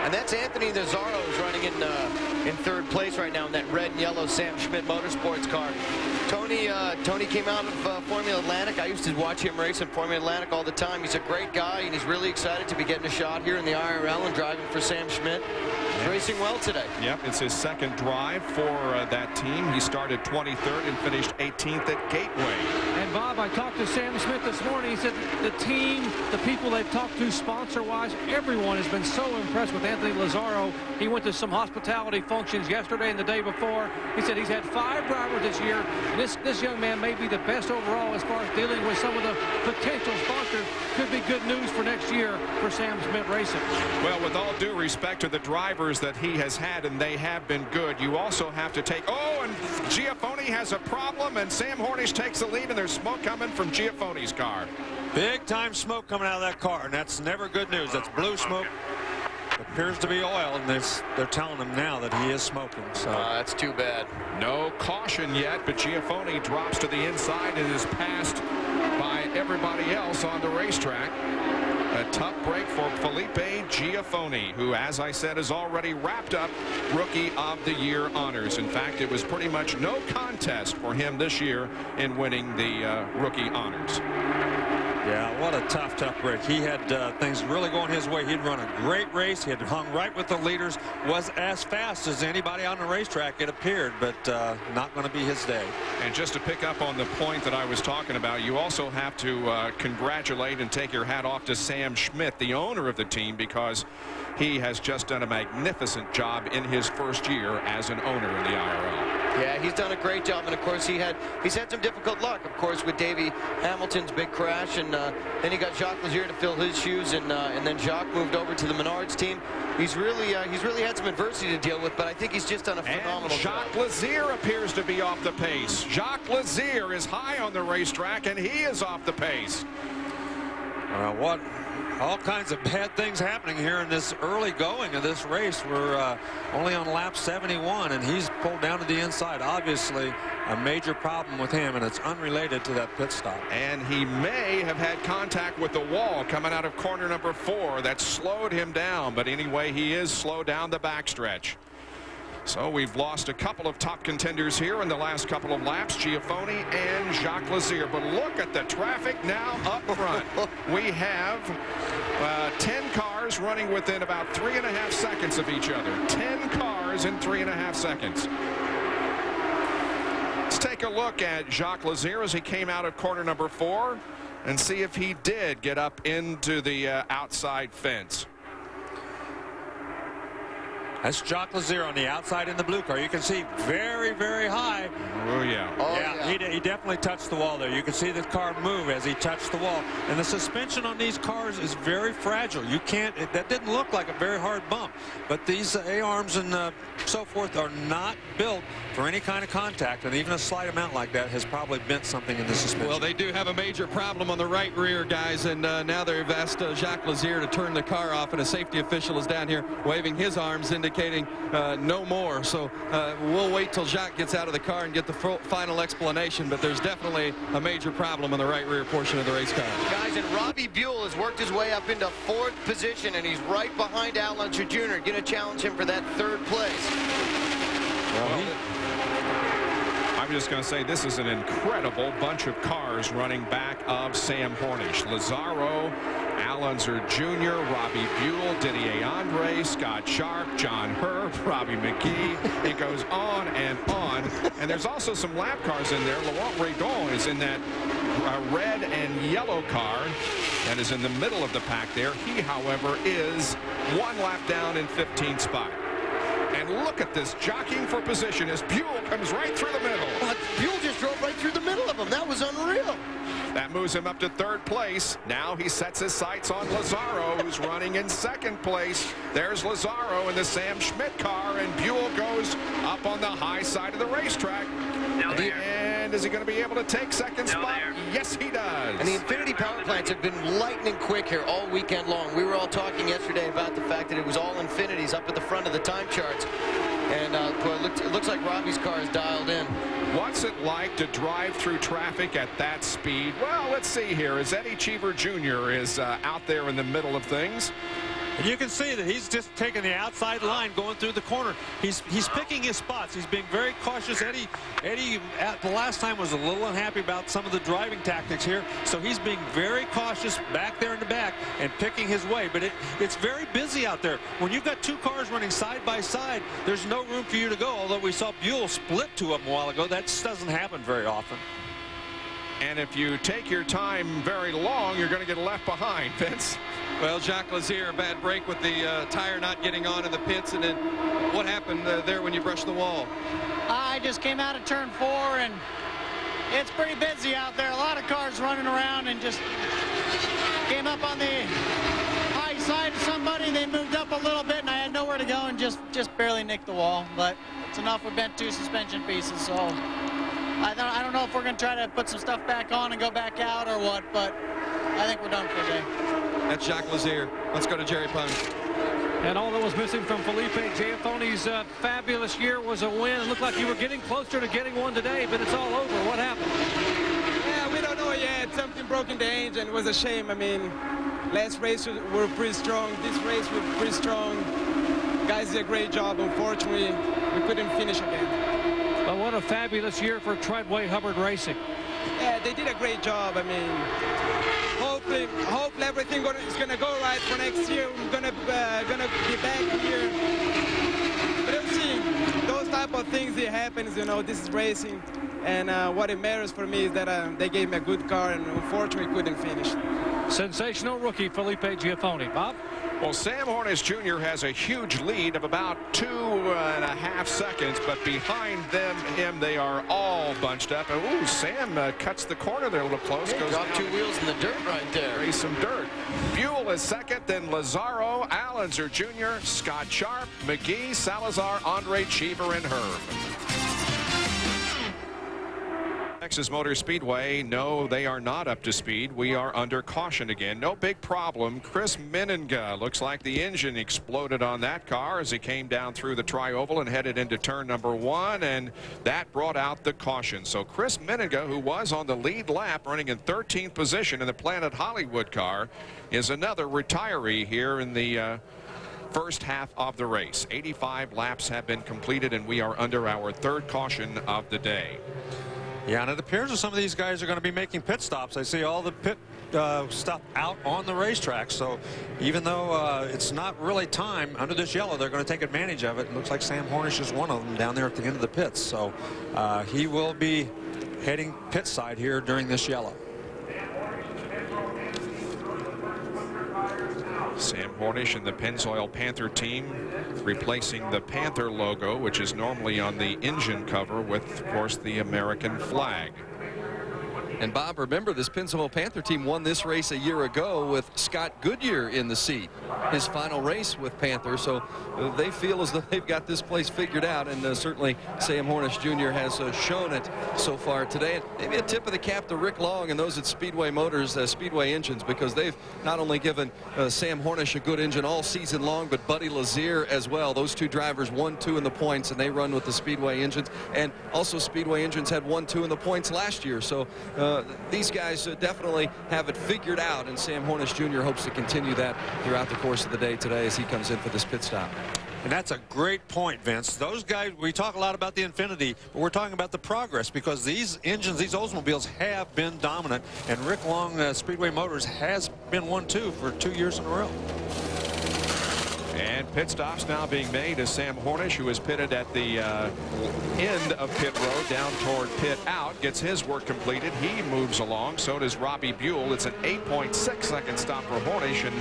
And that's Anthony Nazaro, who's running in 3rd place right now in that red and yellow Sam Schmidt Motorsports car. Tony came out of Formula Atlantic. I used to watch him race in Formula Atlantic all the time. He's a great guy, and he's really excited to be getting a shot here in the IRL and driving for Sam Schmidt. He's racing well today. Yep, it's his 2nd drive for that team. He started 23rd and finished 18th at Gateway. And Bob, I talked to Sam Smith this morning. He said the team, the people they've talked to sponsor-wise, everyone has been so impressed with Anthony Lazaro. He went to some hospitality functions yesterday and the day before. He said he's had 5 drivers this year. And this young man may be the best overall as far as dealing with some of the potential sponsors. Could be good news for next year for Sam Smith Racing. Well, with all due respect to the drivers that he has had, and they have been good, you also have to take... Oh, and Giafoni has a problem, and Sam Hornish takes the lead, and there's smoke coming from Giafoni's car. Big time smoke coming out of that car, and that's never good news. That's blue smoke. Appears to be oil, and they're telling him now that he is smoking. So that's too bad. No caution yet, but Giafoni drops to the inside and is passed by everybody else on the racetrack. A tough break for Felipe Giafoni, who, as I said, has already wrapped up Rookie of the Year honors. In fact, it was pretty much no contest for him this year in winning the rookie honors. Yeah, what a tough break. He had things really going his way. He'd run a great race. He had hung right with the leaders, was as fast as anybody on the racetrack, it appeared, but not going to be his day. And just to pick up on the point that I was talking about, you also have to congratulate and take your hat off to Sam Schmidt, the owner of the team, because he has just done a magnificent job in his first year as an owner in the IRL. Yeah, he's done a great job, and of course he's had some difficult luck, of course, with Davey Hamilton's big crash, and then he got Jacques Lazier to fill his shoes, and then Jacques moved over to the Menards team. He's really had some adversity to deal with, but I think he's just done a phenomenal job. Jacques Lazier appears to be off the pace. Jacques Lazier is high on the racetrack, and he is off the pace. What? All kinds of bad things happening here in this early going of this race. We're only on lap 71, and he's pulled down to the inside. Obviously, a major problem with him, and it's unrelated to that pit stop. And he may have had contact with the wall coming out of corner number 4. That slowed him down, but anyway, he is slowed down the backstretch. So we've lost a couple of top contenders here in the last couple of laps, Giafoni and Jacques Lazier. But look at the traffic now up front. We have 10 cars running within about 3.5 seconds of each other. 10 cars in 3.5 seconds. Let's take a look at Jacques Lazier as he came out of corner number 4 and see if he did get up into the outside fence. That's Jacques Lazier on the outside in the blue car. You can see very, very high. Oh, yeah. He definitely touched the wall there. You can see the car move as he touched the wall. And the suspension on these cars is very fragile. You can't, that didn't look like a very hard bump. But these A-arms and so forth are not built for any kind of contact. And even a slight amount like that has probably bent something in the suspension. Well, they do have a major problem on the right rear, guys. And now they've asked Jacques Lazier to turn the car off. And a safety official is down here waving his arms, indicating no more. So we'll wait till Jacques gets out of the car and get the final explanation, but there's definitely a major problem on the right rear portion of the race car. Guys, and Robbie Buell has worked his way up into 4th position, and he's right behind Al Unser Jr. Going to challenge him for that 3rd place. I'm just going to say this is an incredible bunch of cars running back of Sam Hornish. Lazaro, Al Unser Jr., Robbie Buell, Didier Andre, Scott Sharp, John Herb, Robbie McGee. It goes on and on. And there's also some lap cars in there. Laurent Redon is in that red and yellow car that is in the middle of the pack there. He, however, is 1 lap down in 15th spot. And look at this jockeying for position as Buell comes right through the middle. Buell just drove right through the middle of him. That was unreal. That moves him up to 3rd place. Now he sets his sights on Lazaro, who's running in 2nd place. There's Lazaro in the Sam Schmidt car, and Buell goes up on the high side of the racetrack. And is he going to be able to take 2nd spot? Yes, he does. And the Infinity power plants have been lightning quick here all weekend long. We were all talking yesterday about the fact that it was all Infinities up at the front of the time charts. And it looks like Robbie's car is dialed in. What's it like to drive through traffic at that speed? Well, let's see here. As Eddie Cheever Jr. is out there in the middle of things. And you can see that he's just taking the outside line going through the corner. He's picking his spots. He's being very cautious. Eddie at the last time was a little unhappy about some of the driving tactics here. So he's being very cautious back there in the back and picking his way. But it's very busy out there. When you've got 2 cars running side by side, there's no room for you to go. Although we saw Buell split 2 of them a while ago. That just doesn't happen very often. And if you take your time very long, you're going to get left behind, Vince. Well, Jacques Lazier, a bad break with the tire not getting on in the pits. And then what happened there when you brushed the wall? I just came out of turn 4, and it's pretty busy out there. A lot of cars running around, and just came up on the high side of somebody. They moved up a little bit, and I had nowhere to go and just barely nicked the wall. But it's enough. We bent 2 suspension pieces, so I don't know if we're going to try to put some stuff back on and go back out or what, but I think we're done for the day. That's Jacques Lazier. Let's go to Jerry Punch. And all that was missing from Felipe Giafoni's fabulous year was a win. It looked like you were getting closer to getting one today, but it's all over. What happened? Yeah, we don't know yet. Something broke in the engine. It was a shame. I mean, last race we were pretty strong. This race we were pretty strong. Guys did a great job. Unfortunately, we couldn't finish again. Well, what a fabulous year for Treadway Hubbard Racing. yeah, they did a great job. I mean, hopefully everything is gonna go right for next year. We're gonna be back here. But we'll see. Those type of things that happens, you know. This is racing, and what it matters for me is that they gave me a good car, and unfortunately couldn't finish. Sensational rookie Felipe Giafone. Bob? Well, Sam Hornish Jr. has a huge lead of about 2.5 seconds, but behind him, they are all bunched up. And, ooh, Sam cuts the corner there a little close. Goes Drop down. 2 wheels in the dirt right there. Raise some dirt. Buell is second, then Lazaro, Allenzer Jr., Scott Sharp, McGee, Salazar, Andre, Cheever, and Herb. Texas Motor Speedway, no, they are not up to speed. We are under caution again. No big problem. Chris Meninga, looks like the engine exploded on that car as he came down through the tri-oval and headed into turn number 1, and that brought out the caution. So Chris Meninga, who was on the lead lap running in 13th position in the Planet Hollywood car, is another retiree here in the first half of the race. 85 laps have been completed, and we are under our third caution of the day. Yeah, and it appears that some of these guys are going to be making pit stops. I see all the pit stuff out on the racetrack. So even though it's not really time under this yellow, they're going to take advantage of it. It looks like Sam Hornish is one of them down there at the end of the pits. So he will be heading pit side here during this yellow. Sam Hornish and the Pennzoil Panther team replacing the Panther logo, which is normally on the engine cover, with, of course, the American flag. And Bob, remember, this Pennzoil Panther team won this race a year ago with Scott Goodyear in the seat, his final race with Panther. So they feel as though they've got this place figured out, and certainly Sam Hornish Jr. has shown it so far today. And maybe a tip of the cap to Rick Long and those at Speedway Motors, Speedway Engines, because they've not only given Sam Hornish a good engine all season long, but Buddy Lazier as well. Those two drivers 1-2 in the points, and they run with the Speedway Engines. And also Speedway Engines had 1-2 in the points last year. So these guys definitely have it figured out, and Sam Hornish Jr. hopes to continue that throughout the course of the day today as he comes in for this pit stop. And that's a great point, Vince. Those guys, we talk a lot about the Infinity, but we're talking about the progress, because these engines, these Oldsmobiles have been dominant, and Rick Long Speedway Motors has been 1-2 for 2 years in a row. And pit stops now being made as Sam Hornish, who is pitted at the end of pit road down toward pit out, gets his work completed. He moves along. So does Robbie Buell. It's an 8.6 second stop for Hornish and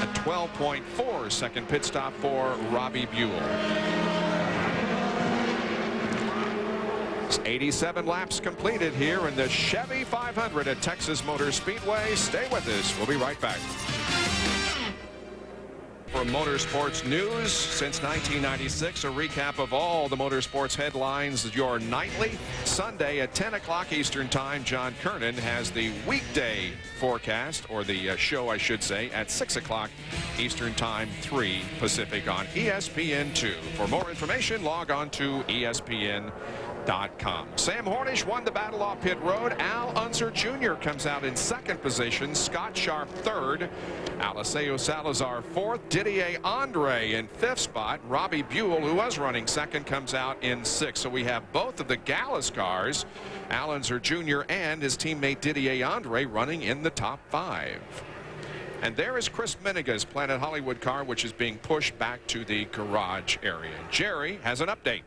a 12.4 second pit stop for Robbie Buell. It's 87 laps completed here in the Chevy 500 at Texas Motor Speedway. Stay with us. We'll be right back. For motorsports news since 1996, a recap of all the motorsports headlines, your nightly. Sunday at 10 o'clock Eastern Time, John Kernan has the weekday forecast, or the show, I should say, at 6 o'clock Eastern Time, 3 Pacific on ESPN2. For more information, log on to ESPN.com. Sam Hornish won the battle off pit road. Al Unser Jr. comes out in second position. Scott Sharp third. Aliseo Salazar fourth. Didier Andre in fifth spot. Robbie Buell, who was running second, comes out in sixth. So we have both of the Gallus cars, Al Unser Jr. and his teammate Didier Andre, running in the top 5. And there is Chris Meninga's Planet Hollywood car, which is being pushed back to the garage area. Jerry has an update.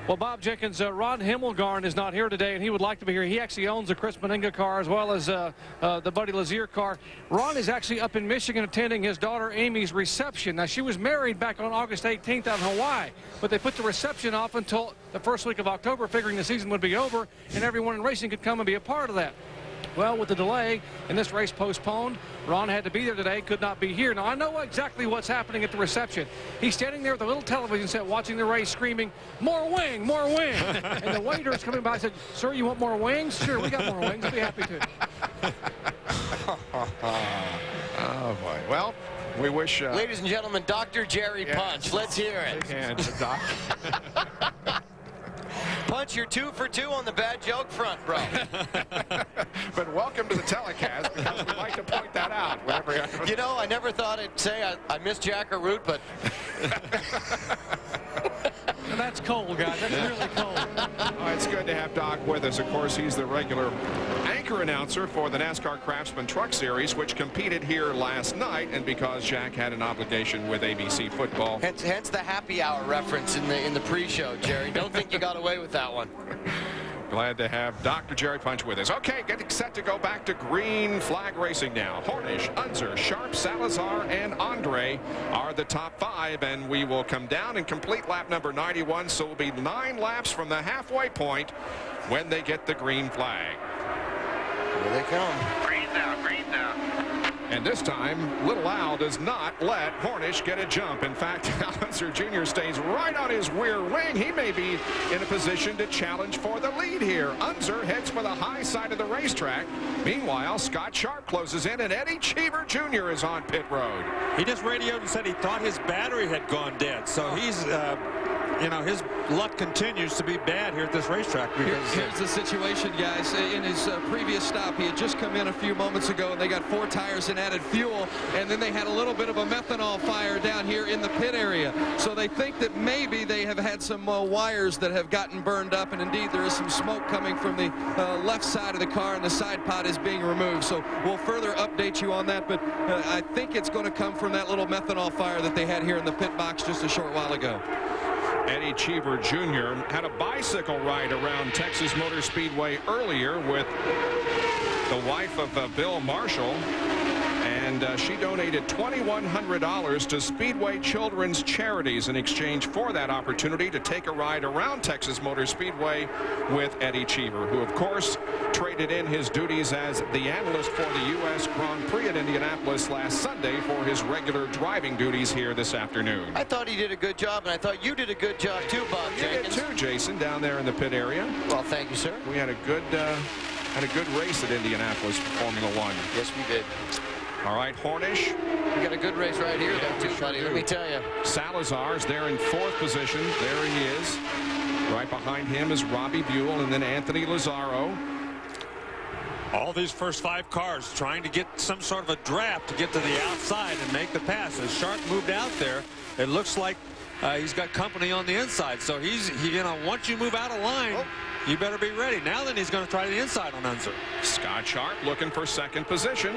Well, Bob Jenkins, Ron Himmelgarn is not here today, and he would like to be here. He actually owns the Chris Meninga car as well as the Buddy Lazier car. Ron is actually up in Michigan attending his daughter Amy's reception. Now, she was married back on August 18th out in Hawaii, but they put the reception off until the first week of October, figuring the season would be over and everyone in racing could come and be a part of that. Well, with the delay and this race postponed, Ron had to be there today, could not be here. Now, I know exactly what's happening at the reception. He's standing there with a little television set watching the race, screaming, "More wing, more wing." And the waiter's coming by and said, "Sir, you want more wings?" "Sure, we got more wings. I'll be happy to." Oh, boy. Well, we wish... Ladies and gentlemen, Dr. Jerry Punch. Let's hear it. Doc. Punch, you're 2 for 2 on the bad joke front, bro. But welcome to the telecast, because we like to point that out. You know, I never thought I'd say I miss Jack or Root, but... that's cold, guys. That's really cold. It's good to have Doc with us. Of course, he's the regular anchor announcer for the NASCAR Craftsman Truck Series, which competed here last night, and because Jack had an obligation with ABC football. Hence the happy hour reference in the pre-show, Jerry. Don't think you got away with that one. Glad to have Dr. Jerry Punch with us. Okay, getting set to go back to green flag racing now. Hornish, Unser, Sharp, Salazar, and Andre are the top 5, and we will come down and complete lap number 91, so it'll be 9 laps from the halfway point when they get the green flag. Here they come. Green's out, green's out. And this time, Little Al does not let Hornish get a jump. In fact, Unser Jr. stays right on his rear wing. He may be in a position to challenge for the lead here. Unser heads for the high side of the racetrack. Meanwhile, Scott Sharp closes in, and Eddie Cheever Jr. is on pit road. He just radioed and said he thought his battery had gone dead. So he's, you know, his luck continues to be bad here at this racetrack. Because Here's the situation, guys. In his previous stop, he had just come in a few moments ago, and they got 4 tires and added fuel, and then they had a little bit of a methanol fire down here in the pit area. So they think that maybe they have had some wires that have gotten burned up, and indeed there is some smoke coming from the left side of the car, and the side pod is being removed. So we'll further update you on that, but I think it's going to come from that little methanol fire that they had here in the pit box just a short while ago. Eddie Cheever Jr. had a bicycle ride around Texas Motor Speedway earlier with the wife of Bill Marshall, and she donated $2,100 to Speedway Children's Charities in exchange for that opportunity to take a ride around Texas Motor Speedway with Eddie Cheever, who of course traded in his duties as the analyst for the U.S. Grand Prix at Indianapolis last Sunday for his regular driving duties here this afternoon. I thought he did a good job, and I thought you did a good job too, Bob Jenkins. You did too, Jason, down there in the pit area. Well, thank you, sir. We had a good race at Indianapolis Formula One. Yes, we did. All right, Hornish. We got a good race right here, though, too, buddy. Let me tell you. Salazar's there in 4th position. There he is. Right behind him is Robbie Buell and then Anthony Lazzaro. all these first 5 cars trying to get some sort of a draft to get to the outside and make the pass. As Sharp moved out there, it looks like he's got company on the inside. So you know, once you move out of line, you better be ready. Now then he's going to try the inside on Unser. Scott Sharp looking for 2nd position.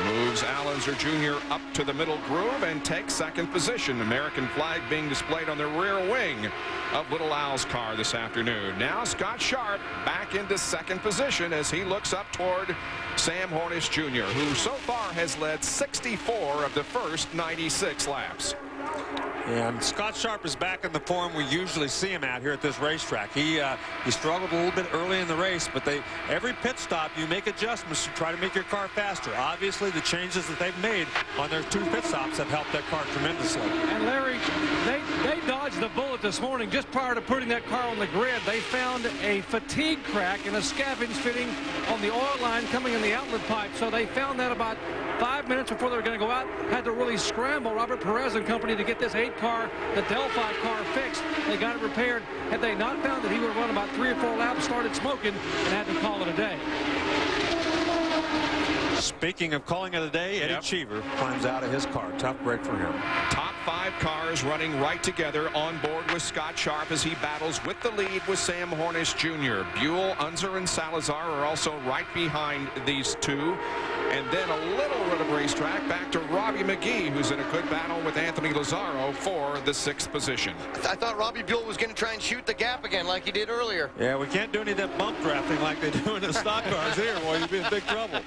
Moves Al Unser Jr. up to the middle groove and takes 2nd position. American flag being displayed on the rear wing of Little Al's car this afternoon. Now Scott Sharp back into 2nd position as he looks up toward Sam Hornish Jr., who so far has led 64 of the first 96 laps. And Scott Sharp is back in the form we usually see him at here at this racetrack. He struggled a little bit early in the race, but every pit stop you make adjustments to try to make your car faster. Obviously the changes that they've made on their 2 pit stops have helped that car tremendously. And Larry, they dodged the bullet this morning. Just prior to putting that car on the grid, they found a fatigue crack in a scavenge fitting on the oil line coming in the outlet pipe. So they found that about 5 minutes before they were going to go out. Had to really scramble Robert Perez and company to get this 8 car, the Delphi car, fixed. They got it repaired. Had they not found it, he would have run about 3 or 4 laps, started smoking, and had to call it a day. Speaking of calling it a day, Eddie Cheever climbs out of his car. Tough break for him. Top 5 cars running right together on board with Scott Sharp as he battles with the lead with Sam Hornish Jr. Buell, Unser, and Salazar are also right behind these 2. And then a little bit of racetrack back to Robbie McGee, who's in a good battle with Anthony Lazzaro for the 6th position. I thought Robbie Buell was going to try and shoot the gap again like he did earlier. Yeah, we can't do any of that bump drafting like they do in the stock cars here. Boy, you'd be in big trouble.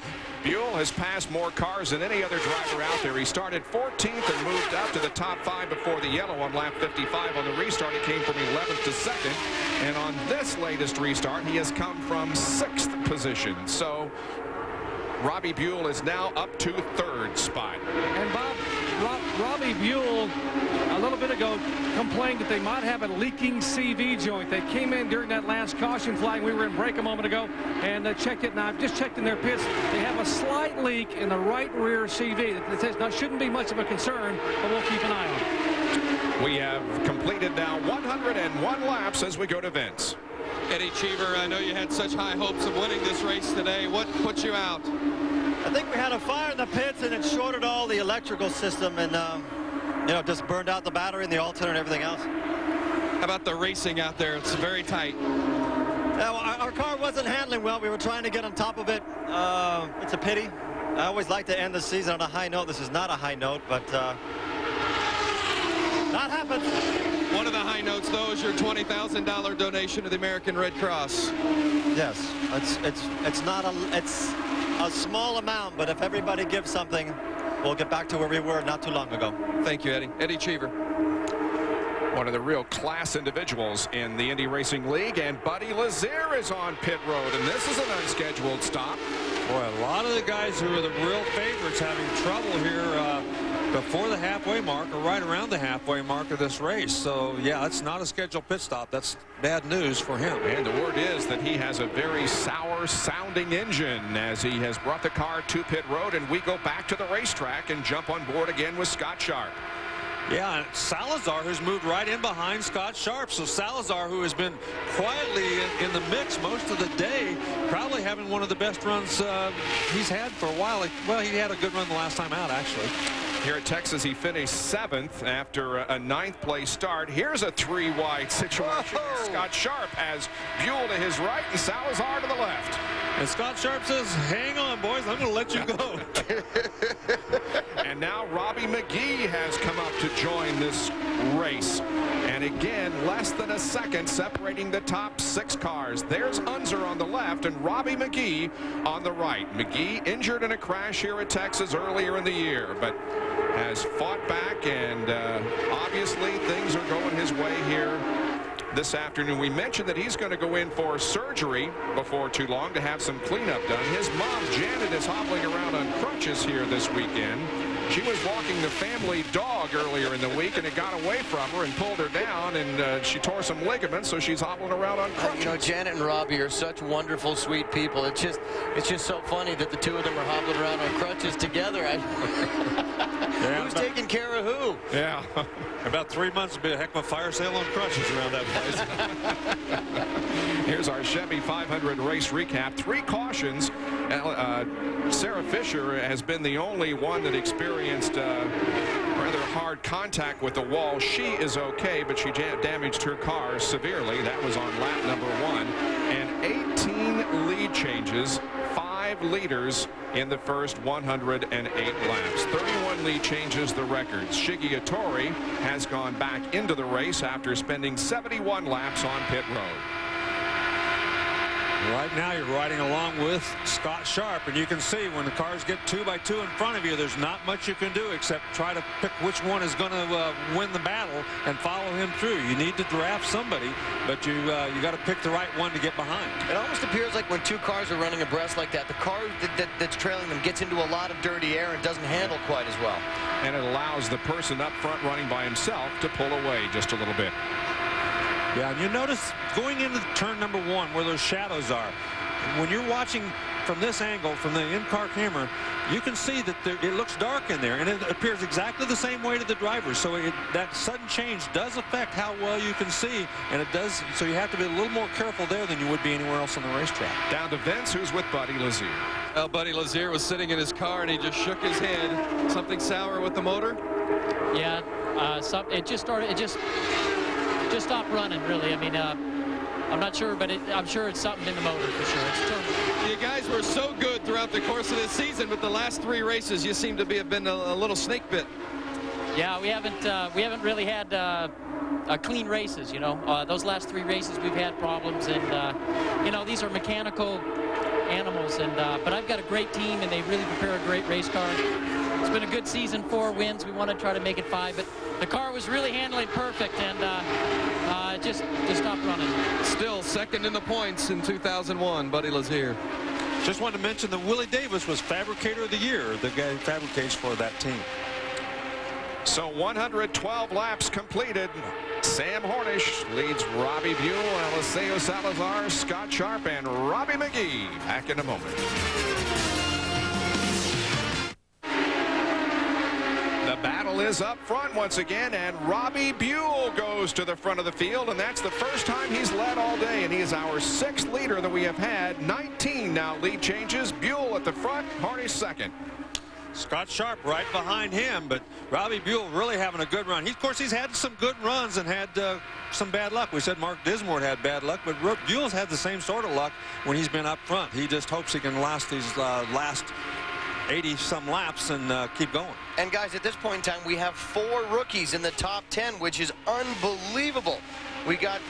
Buell has passed more cars than any other driver out there. He started 14th and moved up to the top 5 before the yellow on lap 55. On the restart, he came from 11th to 2nd. And on this latest restart, he has come from 6th position. So Robbie Buell is now up to 3rd spot. And Bob, Robbie Buell a little bit ago complained that they might have a leaking CV joint. They came in during that last caution flag. We were in break a moment ago and checked it. Now I've just checked in their pits. They have a slight leak in the right rear CV. That says now shouldn't be much of a concern, but we'll keep an eye on it. We have completed now 101 laps as we go to Vince. Eddie Cheever, I know you had such high hopes of winning this race today. What put you out? I think we had a fire in the pits and it shorted all the electrical system and, you know, just burned out the battery and the alternator and everything else. How about the racing out there? It's very tight. Yeah, well, our car wasn't handling well. We were trying to get on top of it. It's a pity. I always like to end the season on a high note. This is not a high note, but that happens. One of the high notes, though, is your $20,000 donation to the American Red Cross. Yes, it's a small amount, but if everybody gives something, we'll get back to where we were not too long ago. Thank you, Eddie. Eddie Cheever. One of the real class individuals in the Indy Racing League, and Buddy Lazier is on pit road, and this is an unscheduled stop. Boy, a lot of the guys who are the real favorites having trouble here before the halfway mark or right around the halfway mark of this race. So, yeah, it's not a scheduled pit stop. That's bad news for him. And the word is that he has a very sour-sounding engine as he has brought the car to pit road, and we go back to the racetrack and jump on board again with Scott Sharp. Yeah, and Salazar, who's moved right in behind Scott Sharp. So Salazar, who has been quietly in the mix most of the day, probably having one of the best runs he's had for a while. Well, he had a good run the last time out, actually. Here at Texas, he finished 7th after a 9th place start. Here's a 3-wide situation. Whoa. Scott Sharp has Buell to his right and Salazar to the left. And Scott Sharp says, hang on, boys, I'm going to let you go. And now Robbie McGee has come up to join this race. And again, less than a second separating the top 6 cars. There's Unser on the left and Robbie McGee on the right. McGee injured in a crash here at Texas earlier in the year, but has fought back, and obviously things are going his way here this afternoon. We mentioned that he's going to go in for surgery before too long to have some cleanup done. His mom, Janet, is hobbling around on crutches here this weekend. She was walking the family dog earlier in the week, and it got away from her and pulled her down, and she tore some ligaments, so she's hobbling around on crutches. You know, Janet and Robbie are such wonderful, sweet people. It's just so funny that the two of them are hobbling around on crutches together. Yeah, who's taking care of who? Yeah. About 3 months, it'll be a heck of a fire sale on crutches around that place. Here's our Chevy 500 race recap. 3 cautions. Sarah Fisher has been the only one that experienced rather hard contact with the wall. She is okay, but she damaged her car severely. That was on lap number 1. And 18 lead changes, 5 leaders in the first 108 laps. 31 lead changes the records. Shiggy Hattori has gone back into the race after spending 71 laps on pit road. Right now you're riding along with Scott Sharp, and you can see when the cars get 2 by 2 in front of you, there's not much you can do except try to pick which one is going to win the battle and follow him through. You need to draft somebody, but you got to pick the right one to get behind. It almost appears like when 2 cars are running abreast like that, the car that's trailing them gets into a lot of dirty air and doesn't handle quite as well. And it allows the person up front running by himself to pull away just a little bit. Yeah, and you notice going into turn number 1 where those shadows are, when you're watching from this angle, from the in-car camera, you can see that it looks dark in there, and it appears exactly the same way to the driver. So that sudden change does affect how well you can see, and it does. So you have to be a little more careful there than you would be anywhere else on the racetrack. Down to Vince, who's with Buddy Lazier. Well, Buddy Lazier was sitting in his car, and he just shook his head. Something sour with the motor? Yeah, it just started. It just stopped running, really. I mean, I'm not sure, but I'm sure it's something in the motor for sure. It's turning. You guys were so good throughout the course of this season, but the last 3 races, you seem to have been a little snake bit. Yeah, we haven't really had clean races. You know, those last 3 races we've had problems, and you know, these are mechanical animals, and but I've got a great team, and they really prepare a great race car. It's been a good season, 4 wins. We want to try to make it 5, but the car was really handling perfect, and just stopped running. Still second in the points in 2001, Buddy Lazier. Just wanted to mention that Willie Davis was Fabricator of the Year, the guy who fabricates for that team. So 112 laps completed. Sam Hornish leads Robbie Buell, Eliseo Salazar, Scott Sharp, and Robbie McGee. Back in a moment. The battle is up front once again, and Robbie Buell goes to the front of the field, and that's the first time he's led all day, and he is our 6th leader that we have had. 19 now lead changes. Buell at the front, Harney second. Scott Sharp right behind him, but Robbie Buell really having a good run. Of course, he's had some good runs and had some bad luck. We said Mark Dismore had bad luck, but Buell's had the same sort of luck when he's been up front. He just hopes he can last these last 80-some laps and keep going. And guys, at this point in time, we have 4 rookies in the top 10, which is unbelievable. We got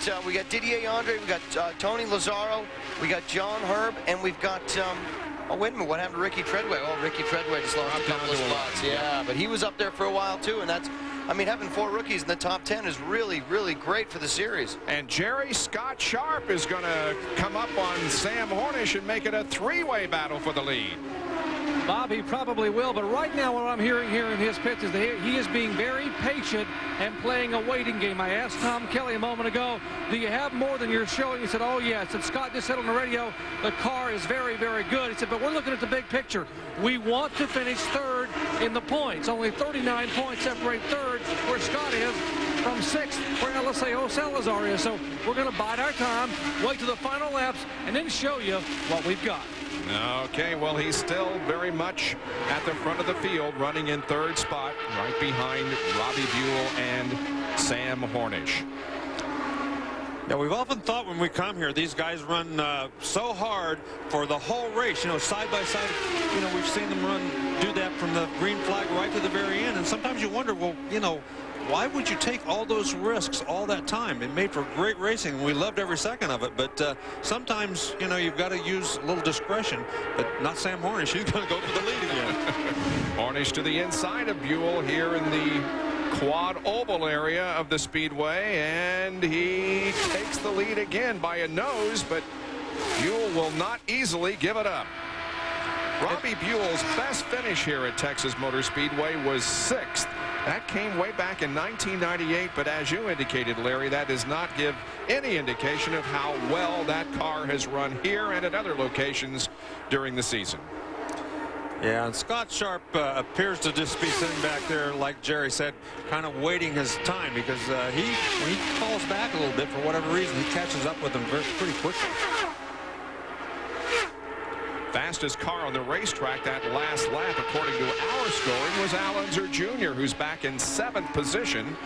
Didier Andre, we got Tony Lazzaro, we got John Herb, and we've got oh, wait a minute, what happened to Ricky Treadway? Oh, Ricky Treadway just lost a couple of spots. Yeah, but he was up there for a while too, and that's, I mean, having 4 rookies in the top 10 is really, really great for the series. And Jerry, Scott Sharp is going to come up on Sam Hornish and make it a 3-way battle for the lead. Bob, he probably will, but right now what I'm hearing here in his pitch is that he is being very patient and playing a waiting game. I asked Tom Kelly a moment ago, do you have more than you're showing? He said, oh, yeah. I said, Scott just said on the radio, the car is very, very good. He said, but we're looking at the big picture. We want to finish 3rd in the points. Only 39 points separate 3rd, where Scott is, from 6th, where LSAO Salazar is. So we're going to bide our time, wait to the final laps, and then show you what we've got. Okay, well, he's still very much at the front of the field, running in 3rd spot, right behind Robbie Buell and Sam Hornish. Yeah, we've often thought when we come here, these guys run so hard for the whole race, you know, side by side. You know, we've seen them do that from the green flag right to the very end. And sometimes you wonder, well, you know, why would you take all those risks all that time? It made for great racing. We loved every second of it. But sometimes, you know, you've got to use a little discretion. But not Sam Hornish. He's going to go for the lead again. Hornish to the inside of Buell here in the quad oval area of the Speedway. And he takes the lead again by a nose. But Buell will not easily give it up. Robbie Buell's best finish here at Texas Motor Speedway was 6th. That came way back in 1998, but as you indicated, Larry, that does not give any indication of how well that car has run here and at other locations during the season. Yeah, and Scott Sharp appears to just be sitting back there, like Jerry said, kind of waiting his time, because when he falls back a little bit for whatever reason, he catches up with him pretty quickly. Fastest car on the racetrack that last lap, according to our scoring, was Al Unser Jr., who's back in 7th position.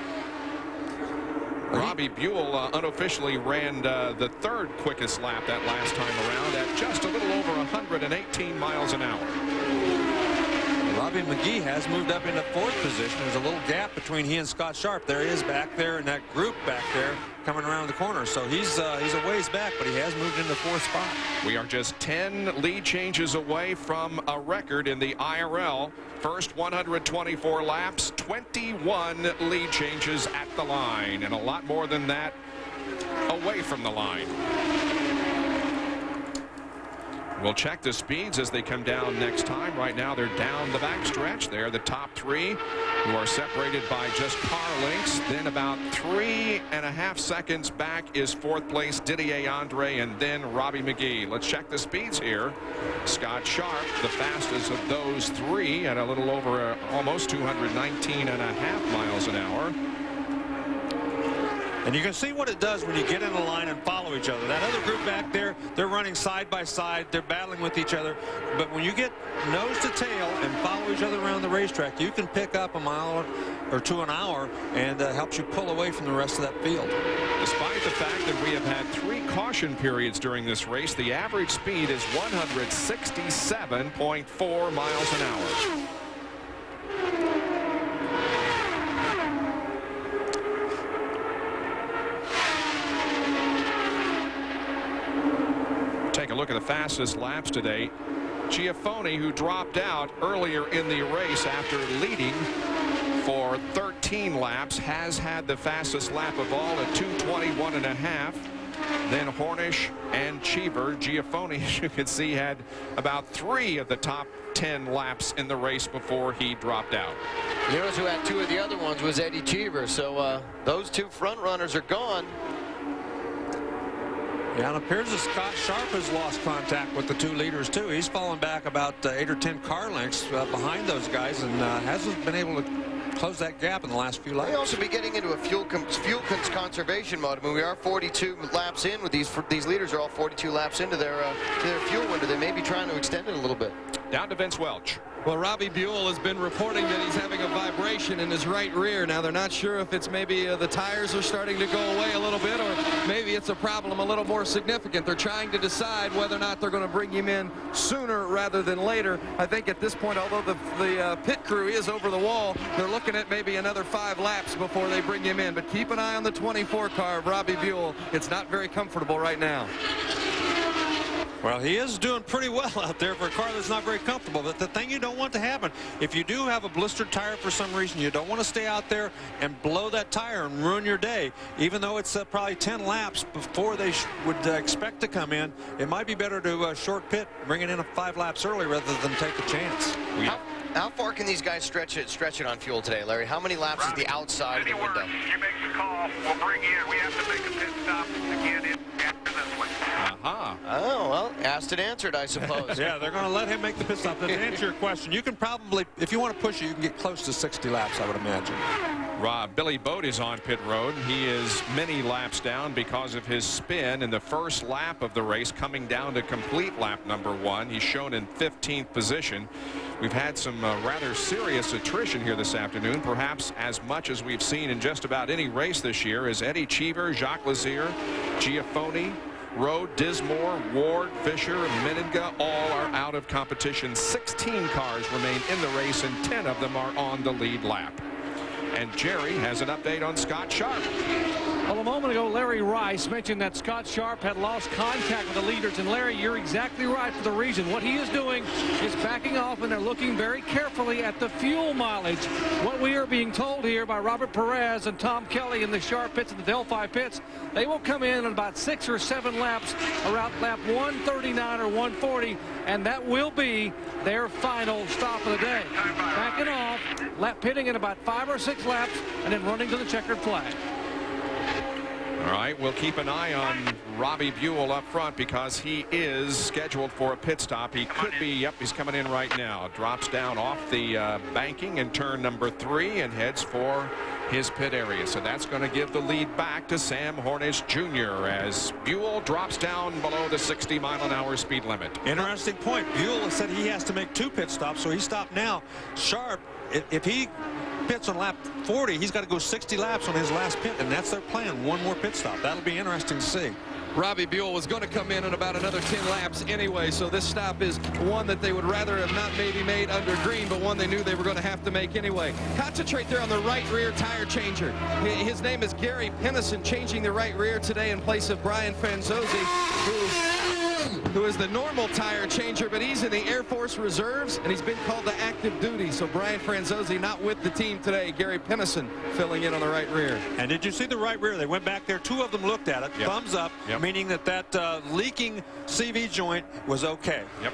Robbie Buell unofficially ran the 3rd quickest lap that last time around at just a little over 118 miles an hour. Robbie McGee has moved up into 4th position. There's a little gap between he and Scott Sharp. There he is back there in that group back there coming around the corner. So he's a ways back, but he has moved into 4th spot. We are just 10 lead changes away from a record in the IRL. First 124 laps, 21 lead changes at the line, and a lot more than that away from the line. We'll check the speeds as they come down next time. Right now they're down the backstretch. They're the top 3 who are separated by just car lengths. Then about 3.5 seconds back is 4th place Didier Andre and then Robbie McGee. Let's check the speeds here. Scott Sharp, the fastest of those 3 at a little over almost 219.5 miles an hour. And you can see what it does when you get in a line and follow each other. That other group back there, they're running side by side. They're battling with each other. But when you get nose to tail and follow each other around the racetrack, you can pick up a mile or 2 an hour, and helps you pull away from the rest of that field. Despite the fact that we have had 3 caution periods during this race, the average speed is 167.4 miles an hour. Take a look at the fastest laps today. Giafone, who dropped out earlier in the race after leading for 13 laps, has had the fastest lap of all at 2:21.5. Then Hornish and Cheever. Giafone, as you can see, had about 3 of the top 10 laps in the race before he dropped out. You notice who had 2 of the other ones was Eddie Cheever. So those 2 front runners are gone. Yeah, it appears that Scott Sharp has lost contact with the 2 leaders too. He's fallen back about 8 or 10 car lengths behind those guys, and hasn't been able to close that gap in the last few laps. May also be getting into a fuel conservation mode. I mean, we are 42 laps in with these leaders are all 42 laps into their fuel window. They may be trying to extend it a little bit. Down to Vince Welch. Well, Robbie Buell has been reporting that he's having a vibration in his right rear. Now, they're not sure if it's maybe the tires are starting to go away a little bit, or maybe it's a problem a little more significant. They're trying to decide whether or not they're going to bring him in sooner rather than later. I think at this point, although the pit crew is over the wall, they're looking at maybe another 5 laps before they bring him in. But keep an eye on the 24 car of Robbie Buell. It's not very comfortable right now. Well, he is doing pretty well out there for a car that's not very comfortable. But the thing you don't want to happen, if you do have a blistered tire for some reason, you don't want to stay out there and blow that tire and ruin your day. Even though it's probably 10 laps before they would expect to come in, it might be better to short pit, bring it in 5 laps early rather than take the chance. How far can these guys stretch it on fuel today, Larry? How many laps is the outside of the window? You make the call, we'll bring you in. We have to make a pit stop to get in after this one. Oh, well, asked and answered, I suppose. Yeah, they're going to let him make the pit stop. To answer your question, you can probably, if you want to push it, you can get close to 60 laps, I would imagine. Billy Boat is on pit road. He is many laps down because of his spin in the first lap of the race, coming down to complete lap number 1. He's shown in 15th position. We've had some rather serious attrition here this afternoon, perhaps as much as we've seen in just about any race this year, as Eddie Cheever, Jacques Lazier, Giafoni, Rode, Dismore, Ward, Fisher, Meninga, all are out of competition. 16 cars remain in the race, and 10 of them are on the lead lap. And Jerry has an update on Scott Sharp. Well, a moment ago, Larry Rice mentioned that Scott Sharp had lost contact with the leaders. And Larry, you're exactly right for the reason. What he is doing is backing off, and they're looking very carefully at the fuel mileage. What we are being told here by Robert Perez and Tom Kelly in the Sharp pits and the Delphi pits, they will come in about 6 or 7 laps around lap 139 or 140, and that will be their final stop of the day. Backing off, pitting in about 5 or 6 laps, and then running to the checkered flag. All right, we'll keep an eye on Robbie Buell up front because he is scheduled for a pit stop. He could be, yep, he's coming in right now. Drops down off the banking in turn number 3 and heads for his pit area. So that's going to give the lead back to Sam Hornish Jr. as Buell drops down below the 60-mile-an-hour speed limit. Interesting point. Buell said he has to make 2 pit stops, so he stopped now. Sharp, if he pits on lap 40, he's got to go 60 laps on his last pit, and that's their plan. 1 more pit stop. That'll be interesting to see. Robbie Buell was going to come in about another 10 laps anyway, so this stop is one that they would rather have not maybe made under green, but one they knew they were going to have to make anyway. Concentrate there on the right rear tire changer. His name is Gary Pennison, changing the right rear today in place of Brian Franzosi, who is the normal tire changer, but he's in the Air Force Reserves, and he's been called to active duty. So Brian Franzosi not with the team today. Gary Pennison filling in on the right rear. And did you see the right rear? They went back there. 2 of them looked at it. Yep. Thumbs up, meaning that leaking CV joint was okay. Yep.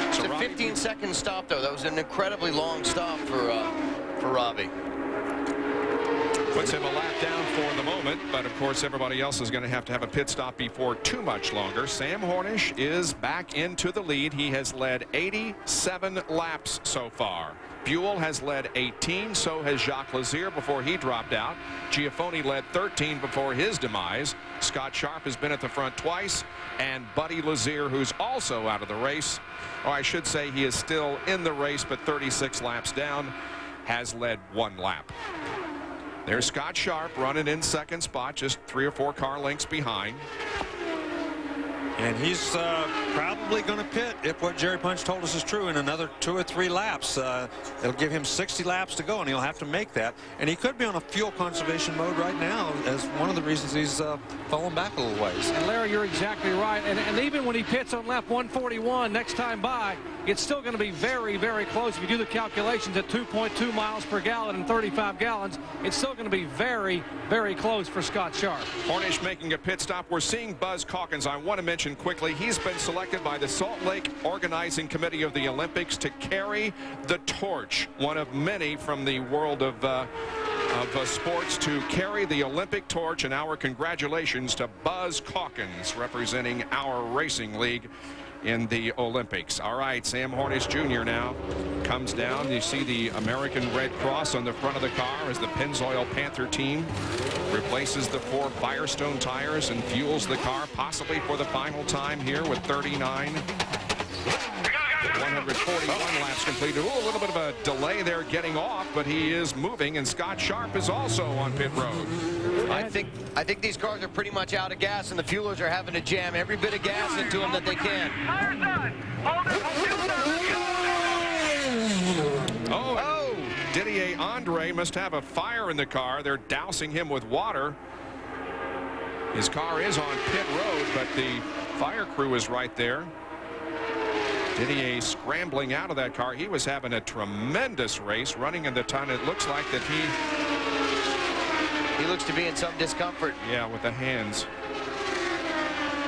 It's a 15-second stop, though. That was an incredibly long stop for Robbie. Puts him a lap down for the moment, but of course everybody else is going to have a pit stop before too much longer. Sam Hornish is back into the lead. He has led 87 laps so far. Buell has led 18, so has Jacques Lazier before he dropped out. Giafoni led 13 before his demise. Scott Sharp has been at the front twice, and Buddy Lazier, who's also out of the race, or I should say he is still in the race, but 36 laps down, has led 1 lap. There's Scott Sharp running in second spot, just 3 or 4 car lengths behind. And he's probably going to pit, if what Jerry Punch told us is true, in another 2 or 3 laps. It'll give him 60 laps to go, and he'll have to make that. And he could be on a fuel conservation mode right now as one of the reasons he's falling back a little ways. And Larry, you're exactly right. And even when he pits on lap 141 next time by, it's still going to be very, very close. If you do the calculations at 2.2 miles per gallon and 35 gallons, it's still going to be very, very close for Scott Sharp. Hornish making a pit stop. We're seeing Buzz Calkins. I want to mention quickly, he's been selected by the Salt Lake Organizing Committee of the Olympics to carry the torch, one of many from the world of sports to carry the Olympic torch, and our congratulations to Buzz Calkins representing our racing league in the Olympics. All right, Sam Hornish Jr. now comes down. You see the American Red Cross on the front of the car as the Pennzoil Panther team replaces the 4 Firestone tires and fuels the car, possibly for the final time here with 39. 141 laps completed. Ooh, a little bit of a delay there getting off, but he is moving, and Scott Sharp is also on pit road. I think these cars are pretty much out of gas, and the fuelers are having to jam every bit of gas into them that they can. Oh, Didier Andre must have a fire in the car. They're dousing him with water. His car is on pit road, but the fire crew is right there. Didier scrambling out of that car. He was having a tremendous race running in the ton. It looks like that he looks to be in some discomfort. Yeah, with the hands.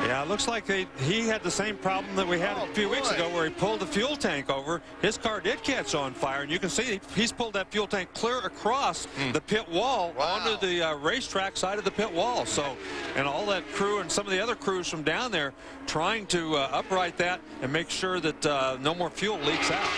Yeah, it looks like he had the same problem that we had a few weeks ago where he pulled the fuel tank over. His car did catch on fire, and you can see he's pulled that fuel tank clear across the pit wall onto the racetrack side of the pit wall. So, and all that crew and some of the other crews from down there trying to upright that and make sure that no more fuel leaks out.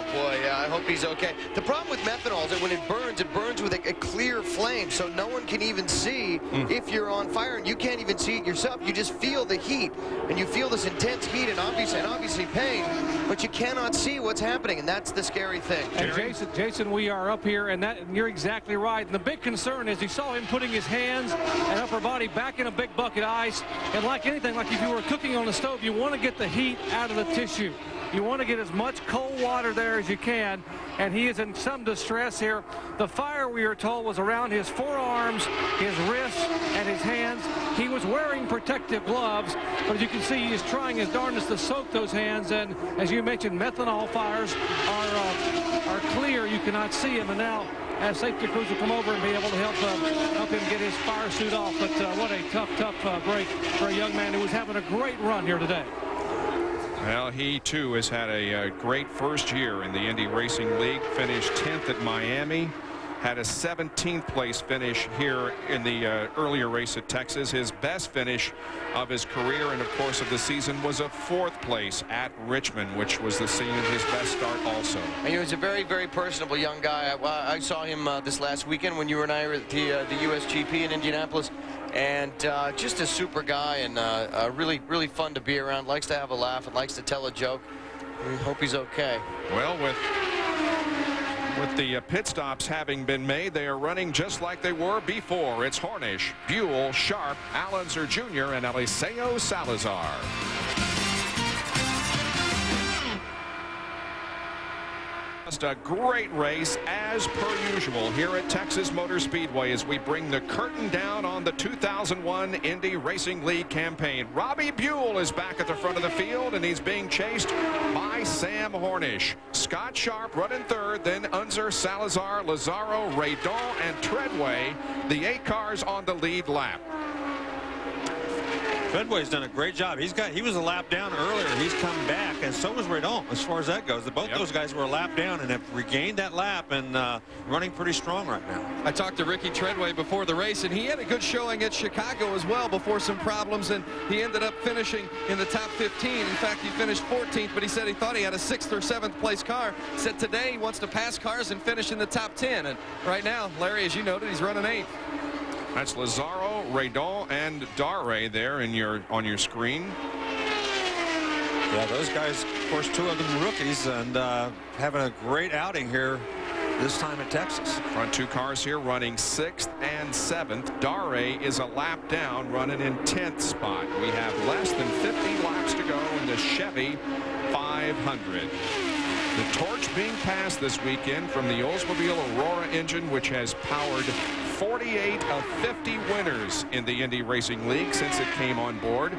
Boy, yeah, I hope he's okay. The problem with methanol is that when it burns with a clear flame, so no one can even see if you're on fire, and you can't even see it yourself. You just feel the heat, and you feel this intense heat and obviously pain, but you cannot see what's happening, and that's the scary thing. And Jason, we are up here, and you're exactly right. And the big concern is you saw him putting his hands and upper body back in a big bucket of ice, and like anything, like if you were cooking on the stove, you want to get the heat out of the tissue. You want to get as much cold water there as you can, and he is in some distress here. The fire, we are told, was around his forearms, his wrists, and his hands. He was wearing protective gloves, but as you can see, he is trying his darndest to soak those hands, and as you mentioned, methanol fires are clear. You cannot see him, and now as safety crews will come over and be able to help him get his fire suit off. But what a tough break for a young man who was having a great run here today. Well, he too has had a great first year in the Indy Racing League. Finished 10th at Miami. Had a 17th place finish here in the earlier race at Texas. His best finish of his career and of course of the season was a 4th place at Richmond, which was the scene of his best start also. And he was a very, very personable young guy. I saw him this last weekend when you and I were at the USGP in Indianapolis. And just a super guy, and really, really fun to be around. Likes to have a laugh and likes to tell a joke. We hope he's okay. Well, with the pit stops having been made, they are running just like they were before. It's Hornish, Buell, Sharp, Allenser Jr., and Eliseo Salazar. Just a great race as per usual here at Texas Motor Speedway as we bring the curtain down on the 2001 Indy Racing League campaign. Robbie Buell is back at the front of the field, and he's being chased by Sam Hornish. Scott Sharp running third, then Unser, Salazar, Lazaro, Raydon, and Treadway, the 8 cars on the lead lap. Treadway's done a great job. He was a lap down earlier. He's come back, and so was Raydon as far as that goes. Both those guys were a lap down and have regained that lap and running pretty strong right now. I talked to Ricky Treadway before the race, and he had a good showing at Chicago as well before some problems, and he ended up finishing in the top 15. In fact, he finished 14th, but he said he thought he had a 6th or 7th place car. Said today he wants to pass cars and finish in the top 10. And right now, Larry, as you noted, he's running 8th. That's Lazaro, Raydon, and Dare there on your screen. Yeah, those guys, of course, 2 of them rookies, and having a great outing here this time at Texas. Front 2 cars here running 6th and 7th. Dare is a lap down, running in 10th spot. We have less than 50 laps to go in the Chevy 500. The torch being passed this weekend from the Oldsmobile Aurora engine, which has powered 48 of 50 winners in the Indy Racing League since it came on board.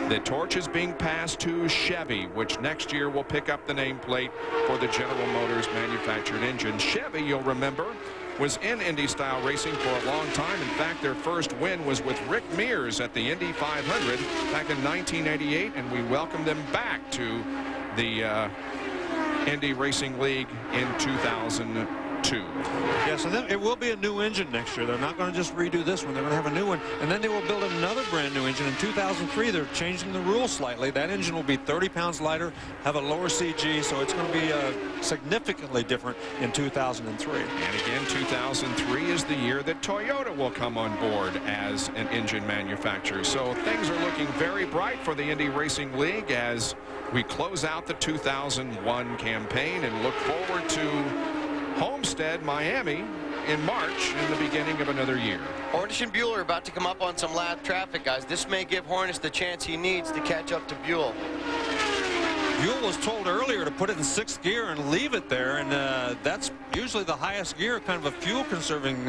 The torch is being passed to Chevy, which next year will pick up the nameplate for the General Motors manufactured engine. Chevy, you'll remember, was in Indy-style racing for a long time. In fact, their first win was with Rick Mears at the Indy 500 back in 1988, and we welcomed them back to the Indy Racing League in 2000. 2. Yes, and then it will be a new engine next year. They're not going to just redo this one. They're going to have a new one, and then they will build another brand new engine. In 2003, they're changing the rules slightly. That engine will be 30 pounds lighter, have a lower CG, so it's going to be significantly different in 2003. And again, 2003 is the year that Toyota will come on board as an engine manufacturer. So things are looking very bright for the Indy Racing League as we close out the 2001 campaign and look forward to Homestead, Miami in March in the beginning of another year. Hornish and Buell are about to come up on some lap traffic, guys. This may give Hornish the chance he needs to catch up to Buell. Buell was told earlier to put it in 6th gear and leave it there, and that's usually the highest gear, kind of a fuel-conserving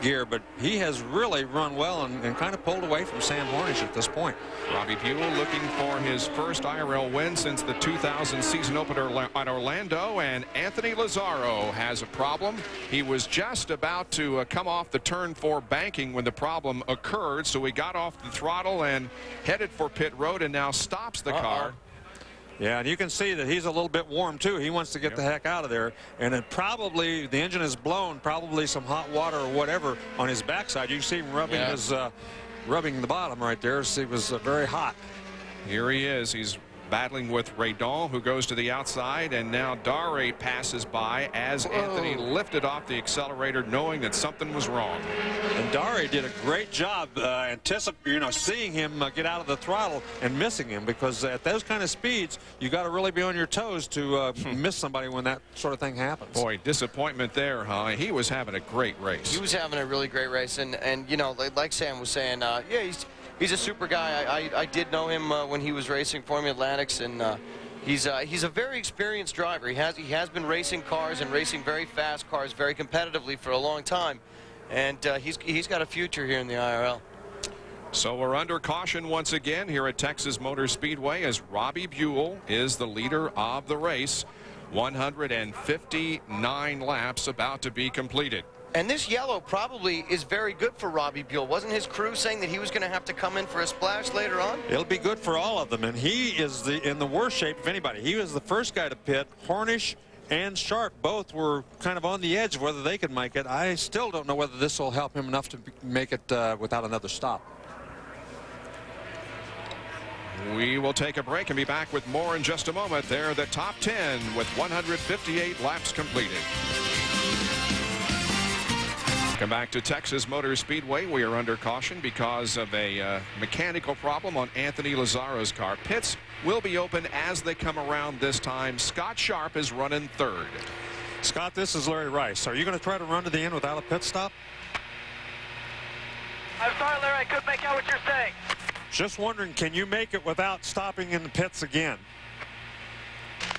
gear, but he has really run well and kind of pulled away from Sam Hornish at this point. Robbie Buell looking for his first IRL win since the 2000 season opener at Orlando, and Anthony Lazzaro has a problem. He was just about to come off the turn 4 banking when the problem occurred, so he got off the throttle and headed for pit road and now stops the car. Yeah, and you can see that he's a little bit warm too. He wants to get the heck out of there, and it probably the engine is blown, probably some hot water or whatever on his backside. You can see him rubbing his rubbing the bottom right there. He was very hot. Here he is. He's battling with Redon, who goes to the outside, and now Dare passes by as Anthony lifted off the accelerator, knowing that something was wrong. And Dare did a great job seeing him get out of the throttle and missing him, because at those kind of speeds, you got to really be on your toes to miss somebody when that sort of thing happens. Boy, disappointment there, huh? He was having a great race. He was having a really great race, and you know, like Sam was saying, yeah, he's a super guy. I did know him when he was racing for me Atlantics, and he's a very experienced driver. He has been racing cars and racing very fast cars very competitively for a long time, and he's got a future here in the IRL. So we're under caution once again here at Texas Motor Speedway as Robbie Buell is the leader of the race. 159 laps about to be completed. And this yellow probably is very good for Robbie Buell. Wasn't his crew saying that he was going to have to come in for a splash later on? It'll be good for all of them, and he is in the worst shape of anybody. He was the first guy to pit. Hornish and Sharp both were kind of on the edge of whether they could make it. I still don't know whether this will help him enough to make it without another stop. We will take a break and be back with more in just a moment. They're the top 10 with 158 laps completed. Come back to Texas Motor Speedway. We are under caution because of a mechanical problem on Anthony Lazzaro's car. Pits will be open as they come around this time. Scott Sharp is running 3rd. Scott, this is Larry Rice. Are you going to try to run to the end without a pit stop? I'm sorry, Larry, I couldn't make out what you're saying. Just wondering, can you make it without stopping in the pits again?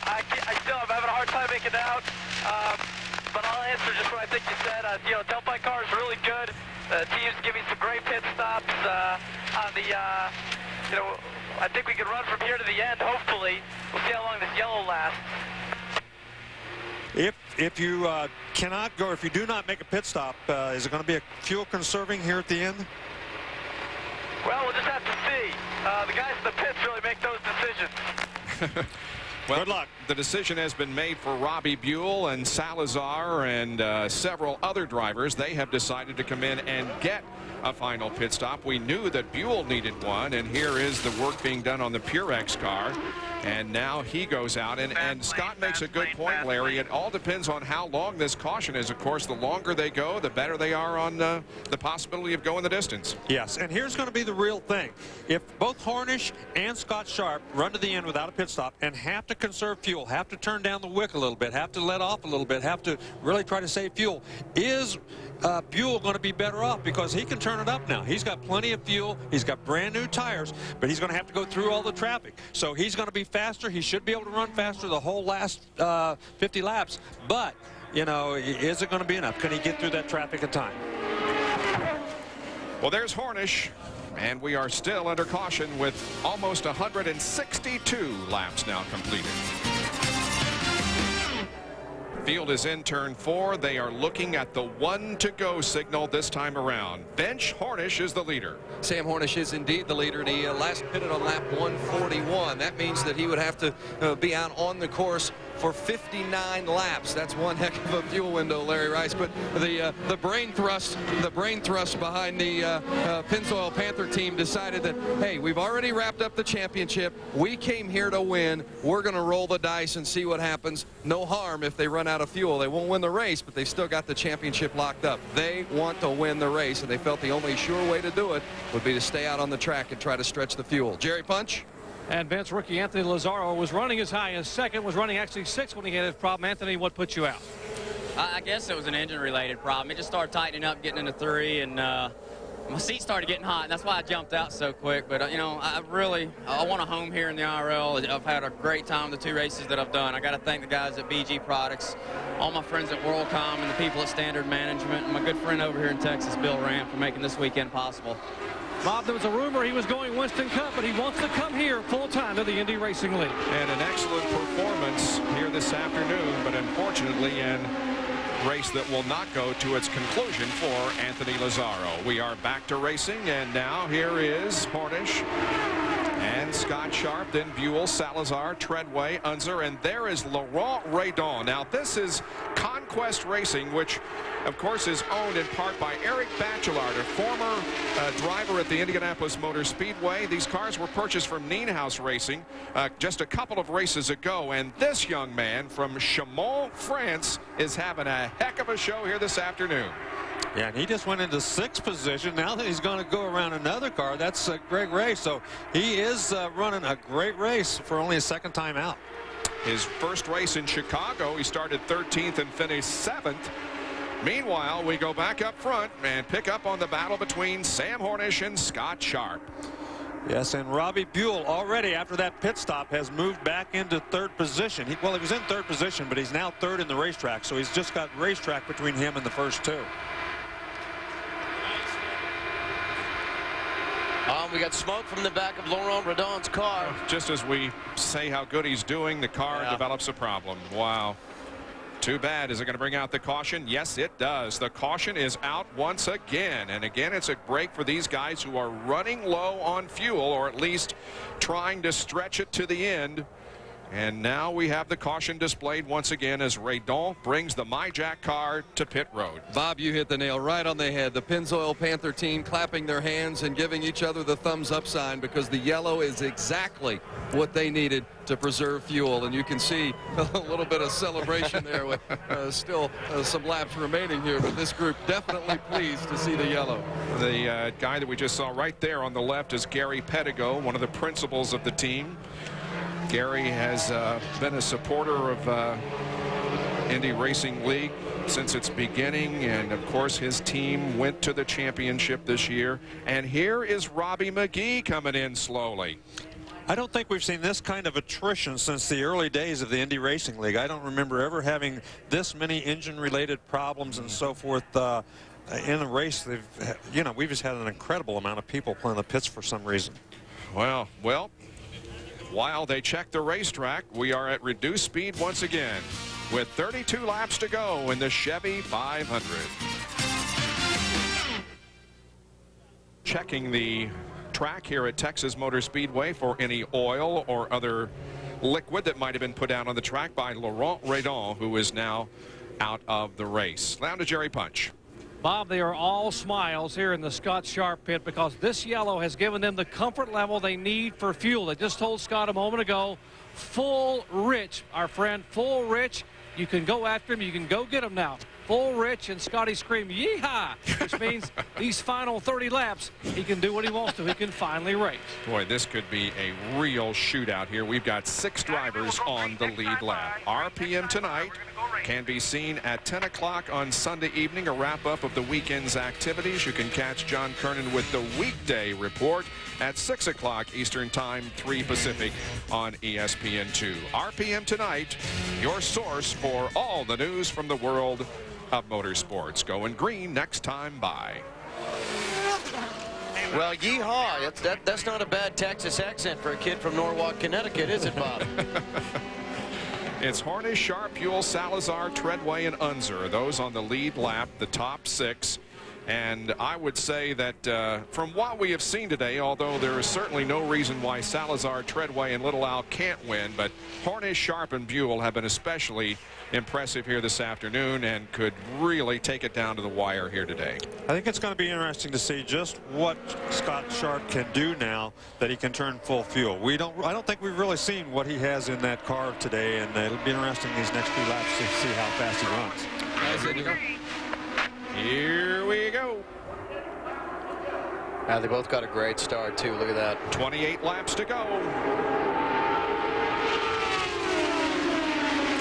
I still am having a hard time making it out. But I'll answer just what I think you said. Delphi car is really good. The team's giving some great pit stops on the, I think we can run from here to the end, hopefully. We'll see how long this yellow lasts. If you cannot go, if you do not make a pit stop, is it going to be a fuel conserving here at the end? Well, we'll just have to see. The guys in the pits really make those decisions. Well, good luck. The decision has been made for Robbie Buell and Salazar and several other drivers. They have decided to come in and get a final pit stop. We knew that Buell needed one, and here is the work being done on the Purex car. And now he goes out, and Scott makes a good point, Larry. It all depends on how long this caution is. Of course, the longer they go, the better they are on the possibility of going the distance. Yes, and here's going to be the real thing. If both Hornish and Scott Sharp run to the end without a pit stop and have to conserve fuel, have to turn down the wick a little bit, have to let off a little bit, have to really try to save fuel, is Buell going to be better off? Because he can turn it up now. He's got plenty of fuel. He's got brand new tires, but he's going to have to go through all the traffic. So he's going to be faster. He should be able to run faster the whole last 50 laps. But, is it going to be enough? Can he get through that traffic in time? Well, there's Hornish, and we are still under caution with almost 162 laps now completed. Field is in turn 4. They are looking at the 1 to go signal this time around. Bench Hornish is the leader. Sam Hornish is indeed the leader, and he last pitted on lap 141. That means that he would have to be out on the course for 59 laps. That's one heck of a fuel window, Larry Rice. But the brain thrust behind the Pennzoil Panther team decided that, hey, we've already wrapped up the championship. We came here to win. We're going to roll the dice and see what happens. No harm if they run out of fuel. They won't win the race, but they've still got the championship locked up. They want to win the race, and they felt the only sure way to do it would be to stay out on the track and try to stretch the fuel. Jerry Punch? And Vince, rookie Anthony Lazzaro was running as high as second, was running actually sixth when he had his problem. Anthony, what put you out? I guess it was an engine-related problem. It just started tightening up, getting into 3, and my seat started getting hot, and that's why I jumped out so quick. But, you know, I want a home here in the IRL. I've had a great time the 2 races that I've done. I got to thank the guys at BG Products, all my friends at WorldCom, and the people at Standard Management, and my good friend over here in Texas, Bill Ram, for making this weekend possible. Bob, there was a rumor he was going Winston Cup, but he wants to come here full-time to the Indy Racing League. And an excellent performance here this afternoon, but unfortunately in race that will not go to its conclusion for Anthony Lazzaro. We are back to racing, and now here is Hornish and Scott Sharp, then Buell, Salazar, Treadway, Unser, and there is Laurent Redon. Now this is Conquest Racing, which of course is owned in part by Eric Bachelard, a former driver at the Indianapolis Motor Speedway. These cars were purchased from Nienhaus Racing just a couple of races ago, and this young man from Chaumont, France is having a heck of a show here this afternoon. Yeah, and he just went into 6th position. Now that he's going to go around another car, that's Greg Ray. So he is running a great race for only a 2nd time out. His first race in Chicago, he started 13th and finished 7th. Meanwhile, we go back up front and pick up on the battle between Sam Hornish and Scott Sharp. Yes, and Robbie Buell already after that pit stop has moved back into 3rd position. He was in 3rd position, but he's now 3rd in the racetrack. So he's just got racetrack between him and the first 2. We got smoke from the back of Laurent Redon's car. Just as we say how good he's doing, the car develops a problem. Wow. Too bad. Is it going to bring out the caution? Yes, it does. The caution is out once again. And again, it's a break for these guys who are running low on fuel, or at least trying to stretch it to the end. And now we have the caution displayed once again as Redon brings the MyJack car to pit road. Bob, you hit the nail right on the head. The Pennzoil Panther team clapping their hands and giving each other the thumbs up sign, because the yellow is exactly what they needed to preserve fuel. And you can see a little bit of celebration there with still some laps remaining here, but this group definitely pleased to see the yellow. The guy that we just saw right there on the left is Gary Pedigo, one of the principals of the team. Gary has been a supporter of Indy Racing League since its beginning, and of course his team went to the championship this year. And here is Robbie McGee coming in slowly. I don't think we've seen this kind of attrition since the early days of the Indy Racing League. I don't remember ever having this many engine-related problems and so forth in a race. We've just had an incredible amount of people playing the pits for some reason. Well, while they check the racetrack, we are at reduced speed once again with 32 laps to go in the Chevy 500. Checking the track here at Texas Motor Speedway for any oil or other liquid that might have been put down on the track by Laurent Redon, who is now out of the race. Down to Jerry Punch. Bob, they are all smiles here in the Scott Sharp pit, because this yellow has given them the comfort level they need for fuel. They just told Scott a moment ago, full rich, our friend, full rich. You can go after him. You can go get him now. Full rich, and Scotty screamed, yeehaw, which means these final 30 laps, he can do what he wants to. He can finally race. Boy, this could be a real shootout here. We've got 6 drivers on the lead lap. RPM tonight can be seen at 10 o'clock on Sunday evening, a wrap-up of the weekend's activities. You can catch John Kernan with the weekday report at 6 o'clock Eastern Time, 3 Pacific on ESPN2. RPM tonight, your source for all the news from the world of motorsports. Going green next time by. Well, yeehaw. That's not a bad Texas accent for a kid from Norwalk, Connecticut, is it, Bob? It's Hornish, Sharp, Buell, Salazar, Treadway, and Unser. Those on the lead lap, the top 6. And I would say that from what we have seen today, although there is certainly no reason why Salazar, Treadway, and Little Al can't win, but Hornish, Sharp, and Buell have been especially impressive here this afternoon and could really take it down to the wire here today. I think it's going to be interesting to see just what Scott Sharp can do now that he can turn full fuel. I don't think we've really seen what he has in that car today, and it'll be interesting these next few laps to see how fast he runs. Here we go. They both got a great start, too. Look at that. 28 laps to go.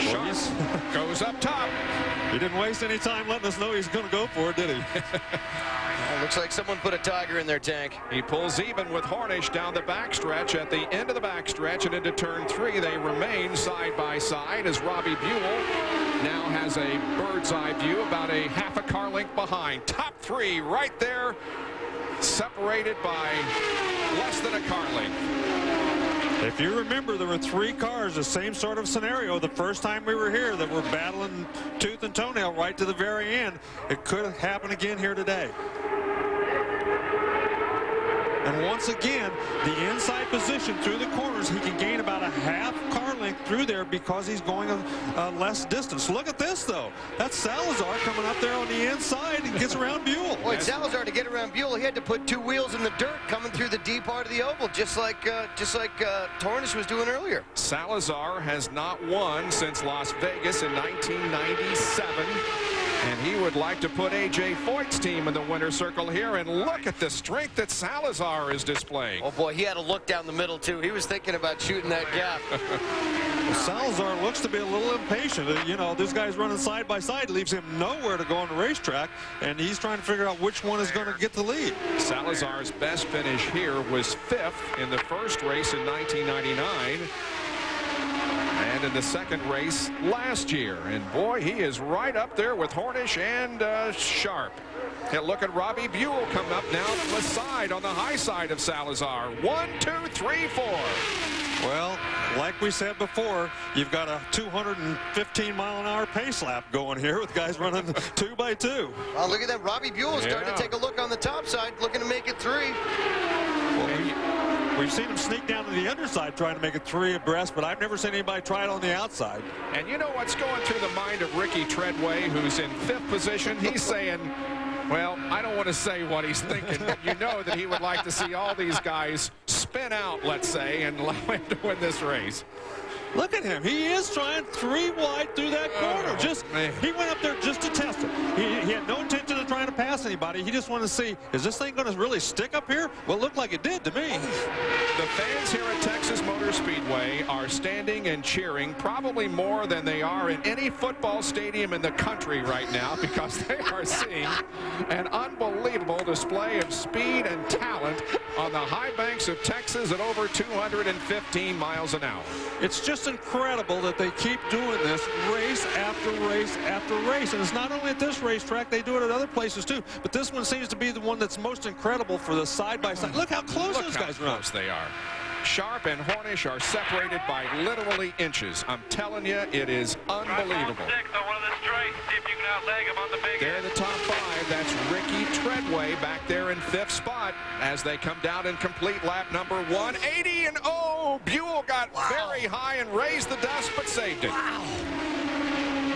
Sharp goes up top. He didn't waste any time letting us know he's going to go for it, did he? Looks like someone put a tiger in their tank. He pulls even with Hornish down the backstretch. At the end of the backstretch and into turn 3, they remain side by side as Robbie Buell now has a bird's eye view about a half a car length behind. Top 3 right there, separated by less than a car length. If you remember, there were 3 cars, the same sort of scenario the first time we were here, that were battling tooth and toenail right to the very end. It could happen again here today. And once again, the inside position through the corners, he can gain about a half car length through there because he's going a less distance. Look at this, though. That's Salazar coming up there on the inside and gets around Buell. Boy, Salazar, to get around Buell, he had to put 2 wheels in the dirt coming through the deep part of the oval, just like Tornish was doing earlier. Salazar has not won since Las Vegas in 1997. And he would like to put A.J. Foyt's team in the winner's circle here. And look at the strength that Salazar is displaying. Oh, boy, he had a look down the middle, too. He was thinking about shooting that gap. Well, Salazar looks to be a little impatient. You know, this guy's running side by side, leaves him nowhere to go on the racetrack, and he's trying to figure out which one is going to get the lead. Salazar's best finish here was 5th in the first race in 1999. And in the second race last year. And boy, he is right up there with Hornish and Sharp. And look at Robbie Buell come up now the side on the high side of Salazar. 1, 2, 3, 4. Well, like we said before, you've got a 215-mile-an-hour pace lap going here with guys running 2 by 2. Oh, look at that. Robbie Buell starting to take a look on the top side, looking to make it 3. Well, we've seen him sneak down to the underside trying to make it 3 abreast, but I've never seen anybody try it on the outside. And you know what's going through the mind of Ricky Treadway, who's in 5th position? He's saying, well, I don't want to say what he's thinking, but you know that he would like to see all these guys spin out, let's say, and allow him to win this race. Look at him. He is trying 3 wide through that corner. He went up there just to test it. He had no intention of trying to pass anybody. He just wanted to see, is this thing going to really stick up here? Well, it looked like it did to me. The fans here at Texas Motor Speedway are standing and cheering probably more than they are in any football stadium in the country right now, because they are seeing an unbelievable display of speed and talent on the high banks of Texas at over 215 miles an hour. It's just incredible that they keep doing this race after race after race. And it's not only at this racetrack, they do it at other places too. But this one seems to be the one that's most incredible for the side-by-side. Look how close those guys run. They are. Sharp and Hornish are separated by literally inches. I'm telling you, it is unbelievable. They're the top 5. That's Ricky Treadway back there in 5th spot as they come down and complete lap number 180. And oh, Buell got very high and raised the dust, but saved it.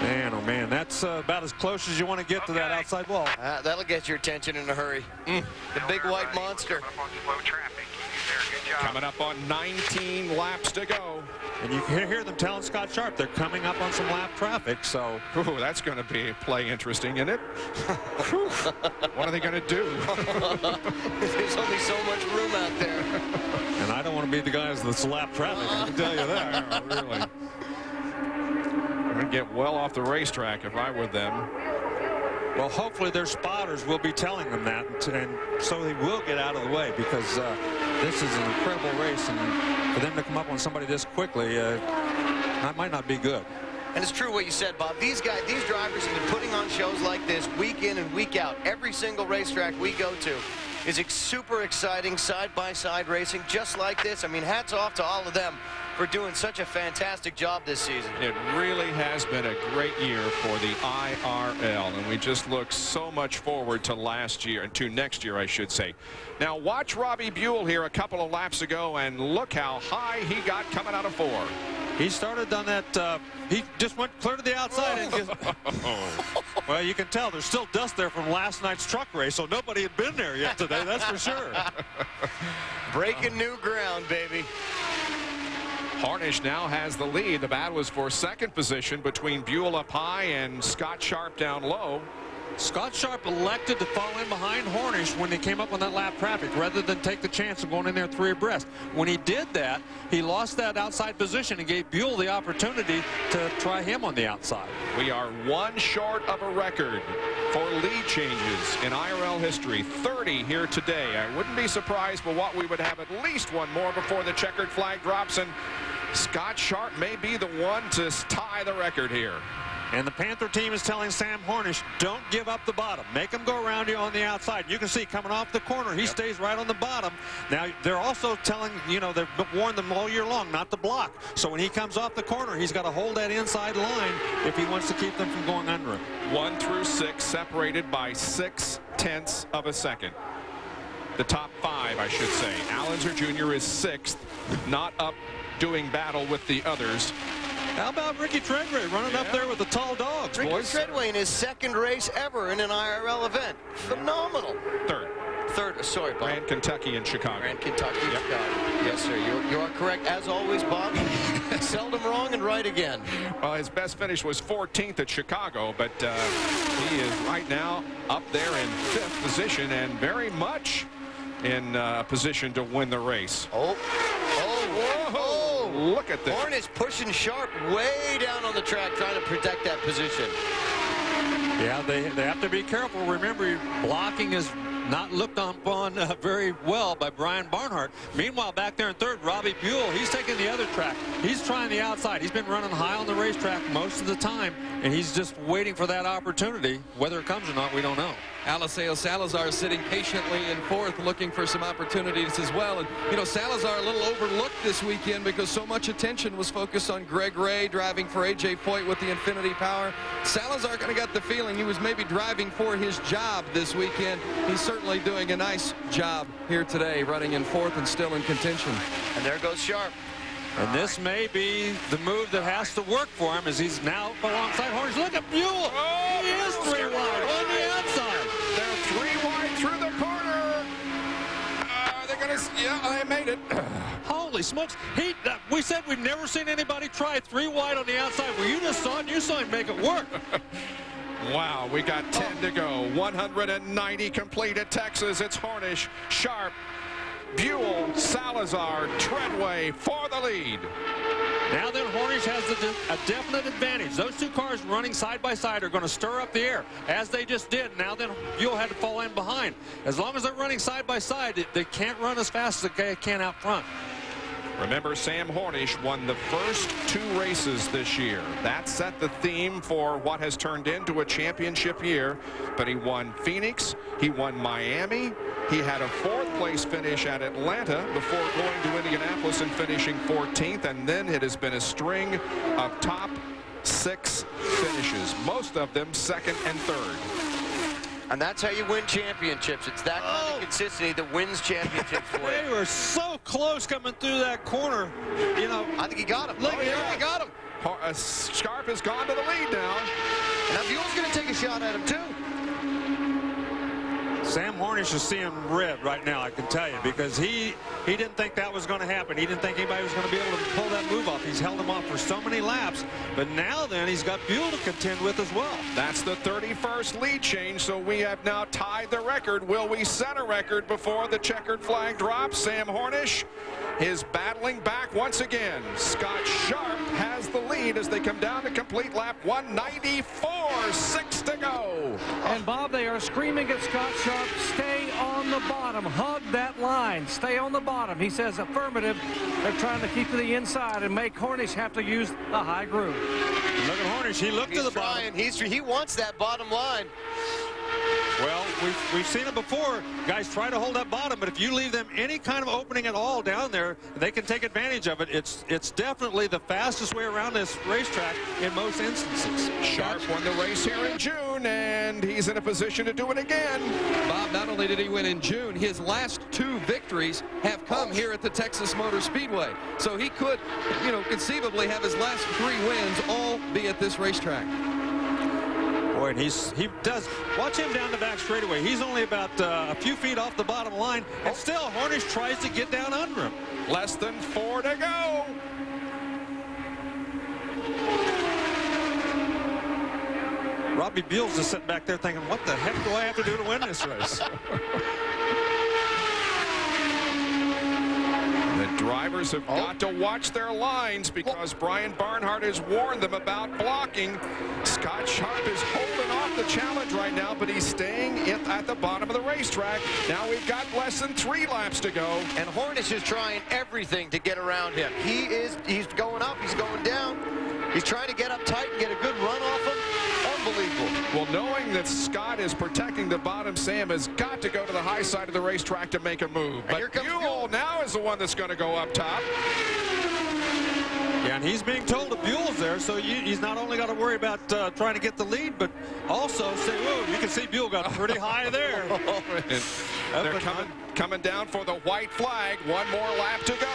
Man, oh man, that's about as close as you want to get to that outside wall. That'll get your attention in a hurry. The big white monster. Coming up on 19 laps to go. And you can hear them telling Scott Sharp they're coming up on some lap traffic, so. Ooh, that's going to be play interesting, isn't it? What are they going to do? There's only so much room out there. And I don't want to be the guys that's lap traffic, I can tell you that. Really. I'm going to get well off the racetrack if I were them. Well, hopefully their spotters will be telling them that, and so they will get out of the way, because this is an incredible race, and for them to come up on somebody this quickly, that might not be good. And it's true what you said, Bob. These drivers have been putting on shows like this week in and week out. Every single racetrack we go to is super exciting side-by-side racing just like this. I mean, hats off to all of them for doing such a fantastic job this season. It really has been a great year for the IRL, and we just look so much forward to last year, and to next year, I should say. Now watch Robbie Buell here a couple of laps ago, and look how high he got coming out of 4. He started on that, he just went clear to the outside. And just, well, you can tell there's still dust there from last night's truck race, so nobody had been there yet today, that's for sure. Breaking new ground, baby. Harnish now has the lead. The battle was for second position between Buell up high and Scott Sharp down low. Scott Sharp elected to fall in behind Harnish when they came up on that lap traffic rather than take the chance of going in there 3 abreast. When he did that, he lost that outside position and gave Buell the opportunity to try him on the outside. We are 1 short of a record for lead changes in IRL history. 30 here today. I wouldn't be surprised but what we would have at least 1 more before the checkered flag drops, and Scott Sharp may be the one to tie the record here. And the Panther team is telling Sam Harnish, don't give up the bottom. Make him go around you on the outside. You can see coming off the corner, he stays right on the bottom. Now, they're also telling, you know, they've warned them all year long not to block. So when he comes off the corner, he's got to hold that inside line if he wants to keep them from going under him. 1 through 6 separated by 0.6 of a second. The top 5, I should say. Allenser Jr. is 6th, not up doing battle with the others. How about Ricky Treadway running up there with the tall dogs, Ricky boys? Treadway in his 2nd race ever in an IRL event. Phenomenal. 3rd, sorry, Bob. Grand Kentucky and Chicago. Grand Kentucky, Chicago. Yes, sir. You are correct, as always, Bob. Seldom wrong and right again. Well, his best finish was 14th at Chicago, but he is right now up there in 5th position and very much in position to win the race. Look at this. Harnish pushing Sharp way down on the track, trying to protect that position. Yeah, they have to be careful. Remember, blocking is not looked upon very well by Brian Barnhart. Meanwhile, back there in 3rd, Robbie Buell, he's taking the other track. He's trying the outside. He's been running high on the racetrack most of the time, and he's just waiting for that opportunity. Whether it comes or not, we don't know. Aliseo Salazar sitting patiently in 4th, looking for some opportunities as well. And, you know, Salazar a little overlooked this weekend because so much attention was focused on Greg Ray driving for A.J. Foyt with the Infinity Power. Salazar kind of got the feeling he was maybe driving for his job this weekend. He's certainly doing a nice job here today, running in 4th and still in contention. And there goes Sharp. And this may be the move that has to work for him as he's now alongside Harnish. Look at Buell. He is 3 wide on the outside. They're 3 wide through the corner. They're going to, yeah, they made it. Holy smokes. We said we've never seen anybody try 3 wide on the outside. Well, you just saw it, and you saw him make it work. Wow, we got 10 to go. 190 complete at Texas. It's Harnish, Sharp, Buell, Salazar, Treadway for the lead. Now then, Harnish has a definite advantage. Those 2 cars running side by side are going to stir up the air, as they just did. Now then, Buell had to fall in behind. As long as they're running side by side, they can't run as fast as they can out front. Remember, Sam Harnish won the first 2 races this year. That set the theme for what has turned into a championship year. But he won Phoenix, he won Miami, he had a 4th place finish at Atlanta before going to Indianapolis and finishing 14th, and then it has been a string of top 6 finishes, most of them 2nd and 3rd. And that's how you win championships. It's that kind of consistency that wins championships for you. They were so close coming through that corner. You know, I think he got him. Look, He got him. Sharp has gone to the lead now. Now Buell's going to take a shot at him, too. Sam Harnish is seeing red right now, I can tell you, because he didn't think that was going to happen. He didn't think anybody was going to be able to pull that move off. He's held him off for so many laps, but now then he's got Buell to contend with as well. That's the 31st lead change, so we have now tied the record. Will we set a record before the checkered flag drops? Sam Harnish is battling back once again. Scott Sharp has the lead as they come down to complete lap 194, 6 to go. And Bob, they are screaming at Scott Sharp, stay on the bottom, hug that line, stay on the bottom. He says affirmative. They're trying to keep to the inside and make Harnish have to use the high groove. Look at Harnish, he looked to the bottom. He wants that bottom line. Well, we've seen it before. Guys try to hold that bottom, but if you leave them any kind of opening at all down there, they can take advantage of it. It's definitely the fastest way around this racetrack in most instances. Sharp won the race here in June, and he's in a position to do it again. Bob, not only did he win in June, his last 2 victories have come here at the Texas Motor Speedway. So he could, you know, conceivably have his last 3 wins all be at this racetrack. Boy, and he does. Watch him down the back straightaway. He's only about a few feet off the bottom line, and still Harnish tries to get down under him. Less than 4 to go. Robbie Buell's just sitting back there thinking, what the heck do I have to do to win this race? The drivers have got to watch their lines because Brian Barnhart has warned them about blocking. Scott Sharp is holding off the challenge right now, but he's staying at the bottom of the racetrack. Now we've got less than 3 laps to go. And Harnish is trying everything to get around him. He's going up, he's going down. He's trying to get up tight and get a good run off him. Unbelievable. Well, knowing that Scott is protecting the bottom, Sam has got to go to the high side of the racetrack to make a move. But Buell now is the one that's going to go up top. Yeah, and he's being told that Buell's there, so he's not only got to worry about trying to get the lead, but also say, whoa, you can see Buell got pretty high there. They're coming down for the white flag. 1 more lap to go.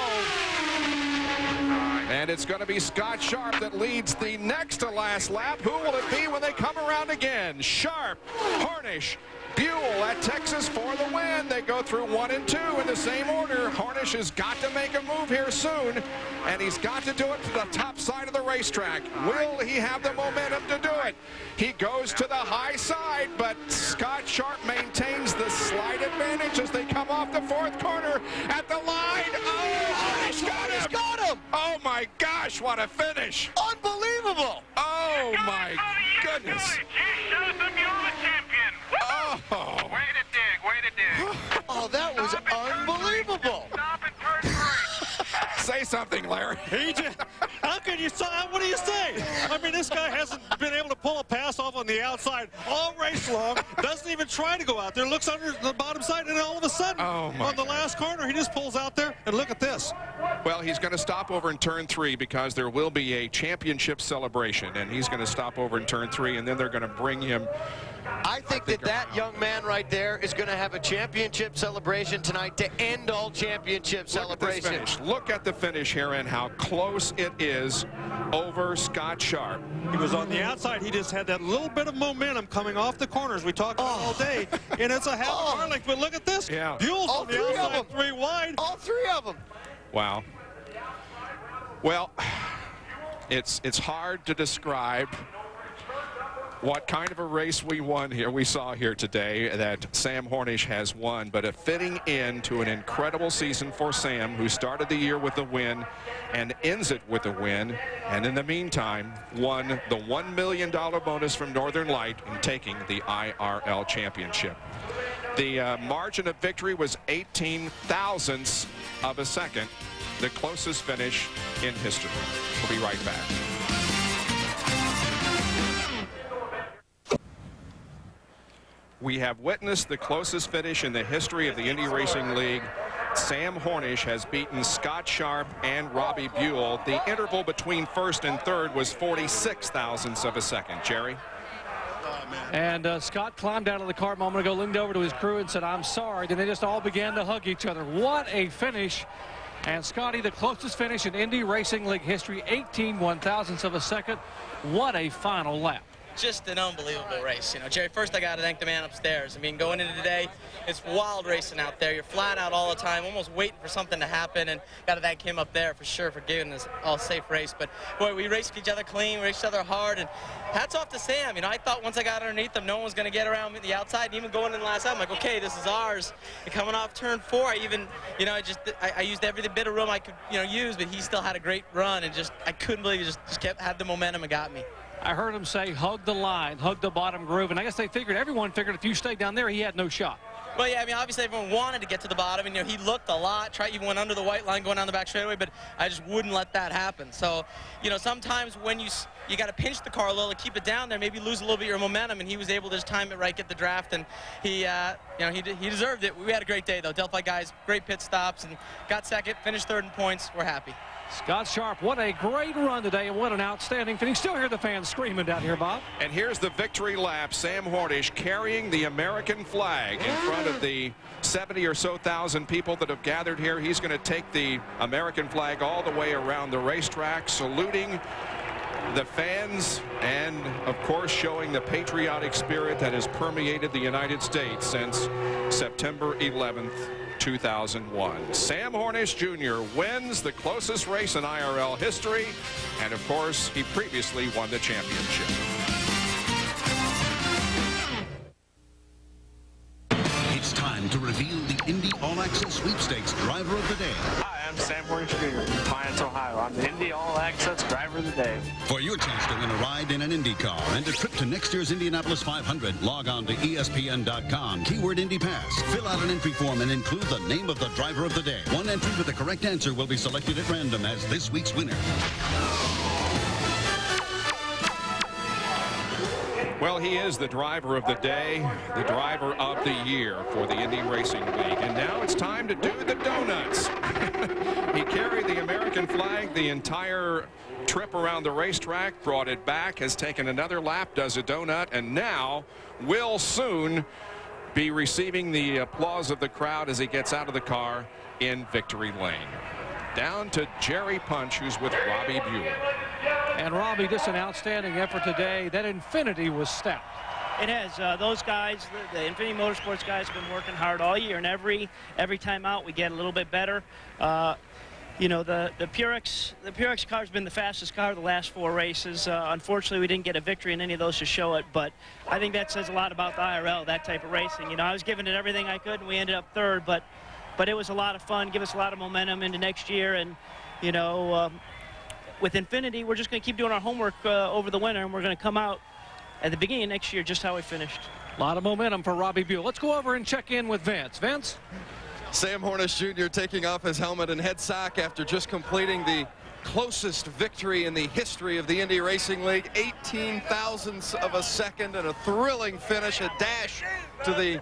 And it's going to be Scott Sharp that leads the next to last lap. Who will it be when they come around again? Sharp, Harnish, Buell at Texas for the win. They go through 1 and 2 in the same order. Harnish has got to make a move here soon, and he's got to do it to the top side of the racetrack. Will he have the momentum to do it? He goes to the high side, but Scott Sharp maintains the slight advantage as they come off the 4th corner at the line. Oh, Harnish got him! Got him! Oh my gosh, what a finish! Unbelievable! Oh my goodness! Oh. Way to dig, way to dig. Oh, that was unbelievable. Say something, Larry. How can you say? What do you say? I mean, this guy hasn't been able to pull a pass off on the outside all race long. Doesn't even try to go out there. Looks under the bottom side, and all of a sudden, on the last corner, he just pulls out there. And look at this. Well, he's going to stop over in turn 3 because there will be a championship celebration, and he's going to stop over in turn 3, and then they're going to bring him. I think that young man right there is going to have a championship celebration tonight to end all championship celebrations. Look at the finish here and how close it is over Scott Sharp. He was on the outside. He just had that little bit of momentum coming off the corners we talked about all day, and it's a half a car length. But look at this. Yeah. Buell's on the outside, 3 wide. All 3 of them. Wow. Well, it's hard to describe what kind of a race we saw here today that Sam Harnish has won, but a fitting end to an incredible season for Sam, who started the year with a win and ends it with a win, and in the meantime won the $1 million bonus from Northern Light in taking the IRL Championship. The margin of victory was 18 thousandths of a second, the closest finish in history. We'll be right back. We have witnessed the closest finish in the history of the Indy Racing League. Sam Harnish has beaten Scott Sharp and Robbie Buell. The interval between 1st and 3rd was 46 thousandths of a second. Jerry? And Scott climbed out of the car a moment ago, leaned over to his crew and said, "I'm sorry." Then they just all began to hug each other. What a finish. And Scotty, the closest finish in Indy Racing League history, 18 one-thousandths of a second. What a final lap. Just an unbelievable race. You know, Jerry, first I got to thank the man upstairs. I mean, going into today, it's wild racing out there. You're flat out all the time, almost waiting for something to happen, and got to thank him up there for sure for giving us all safe race. But, boy, we raced each other clean, we raced each other hard, and hats off to Sam. You know, I thought once I got underneath him, no one was going to get around me the outside, and even going in the last lap, I'm like, okay, this is ours. And coming off turn 4, I even, you know, I used every bit of room I could, you know, use, but he still had a great run, and I couldn't believe he just had the momentum and got me. I heard him say, hug the line, hug the bottom groove. And I guess everyone figured if you stayed down there, he had no shot. Well, yeah, I mean, obviously everyone wanted to get to the bottom, and, you know, he looked a lot, even went under the white line going down the back straightaway, but I just wouldn't let that happen. So, you know, sometimes when you got to pinch the car a little to keep it down there, maybe lose a little bit of your momentum, and he was able to just time it right, get the draft, and he, you know, he deserved it. We had a great day, though. Delphi guys, great pit stops, and got second, finished third in points. We're happy. Scott Sharp, what a great run today, and what an outstanding finish. Still hear the fans screaming down here, Bob. And here's the victory lap. Sam Hornish carrying the American flag in front of the 70 or so thousand people that have gathered here. He's going to take the American flag all the way around the racetrack, saluting the fans and, of course, showing the patriotic spirit that has permeated the United States since September 11th. 2001. Sam Hornish Jr. wins the closest race in IRL history, and of course, he previously won the championship. It's time to reveal the Indy All-Access Sweepstakes Driver of the Day. Hi, I'm Sam Hornish Jr. from Defiance, Ohio. I'm the Indy All-Access Driver of the Day. For your chance to win a ride in an Indy car and a trip to next year's Indianapolis 500, log on to ESPN.com, keyword Indy Pass. Fill out an entry form and include the name of the driver of the day. One entry with the correct answer will be selected at random as this week's winner. Well, he is the driver of the day, the driver of the year for the Indy Racing League. And now it's time to do the donuts. He carried the American flag the entire trip around the racetrack, brought it back, has taken another lap, does a donut, and now will soon be receiving the applause of the crowd as he gets out of the car in victory lane. Down to Jerry Punch, who's with Robbie Buell. And Robbie, just an outstanding effort today. That Infinity was stout. It has. Those guys, the Infinity Motorsports guys, have been working hard all year, and every time out we get a little bit better. You know, the Purex car's been the fastest car the last 4 races. Unfortunately, we didn't get a victory in any of those to show it, but I think that says a lot about the IRL, that type of racing. You know, I was giving it everything I could, and we ended up 3rd, but it was a lot of fun, give us a lot of momentum into next year, and, you know, with Infinity, we're just going to keep doing our homework over the winter, and we're going to come out at the beginning of next year just how we finished. A lot of momentum for Robbie Buell. Let's go over and check in with Vince. Vince? Sam Hornish Jr. taking off his helmet and head sock after just completing the closest victory in the history of the Indy Racing League. 18 thousandths of a second and a thrilling finish, a dash to the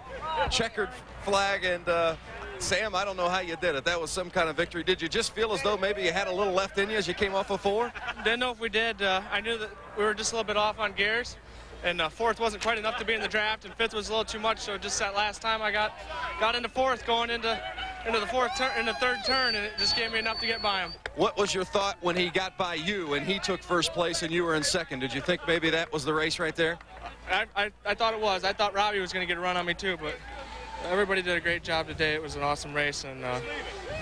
checkered flag. And Sam, I don't know how you did it. That was some kind of victory. Did you just feel as though maybe you had a little left in you as you came off of 4? Didn't know if we did. I knew that we were just a little bit off on gears, and 4th wasn't quite enough to be in the draft, and 5th was a little too much. So just that last time I got into 4th, going into the 3rd turn, and it just gave me enough to get by him. What was your thought when he got by you and he took 1st place and you were in 2nd? Did you think maybe that was the race right there? I thought it was. I thought Robbie was going to get a run on me too, but everybody did a great job today. It was an awesome race, and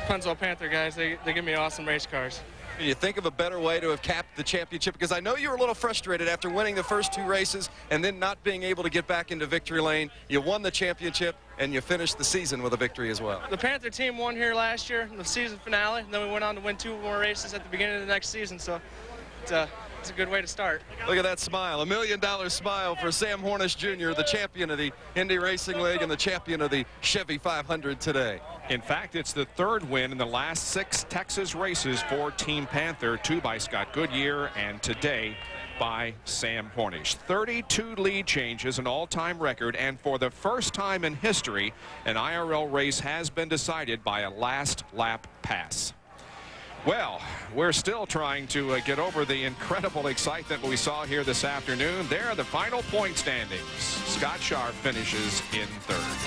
Pennzoil Panther guys, they give me awesome race cars. Can you think of a better way to have capped the championship? Because I know you were a little frustrated after winning the first 2 races and then not being able to get back into victory lane. You won the championship, and you finished the season with a victory as well. The Panther team won here last year in the season finale, and then we went on to win 2 more races at the beginning of the next season, so it's a good way to start. Look at that smile, $1 million smile for Sam Hornish Jr., the champion of the Indy Racing League and the champion of the Chevy500 today. In fact, it's the 3rd win in the last 6 Texas races for Team Panther, 2 by Scott Goodyear, and today by Sam Hornish. 32 lead changes, an all-time record, and for the first time in history, an IRL race has been decided by a last lap pass. Well, we're still trying to get over the incredible excitement we saw here this afternoon. There are the final point standings. Scott Sharp finishes in 3rd.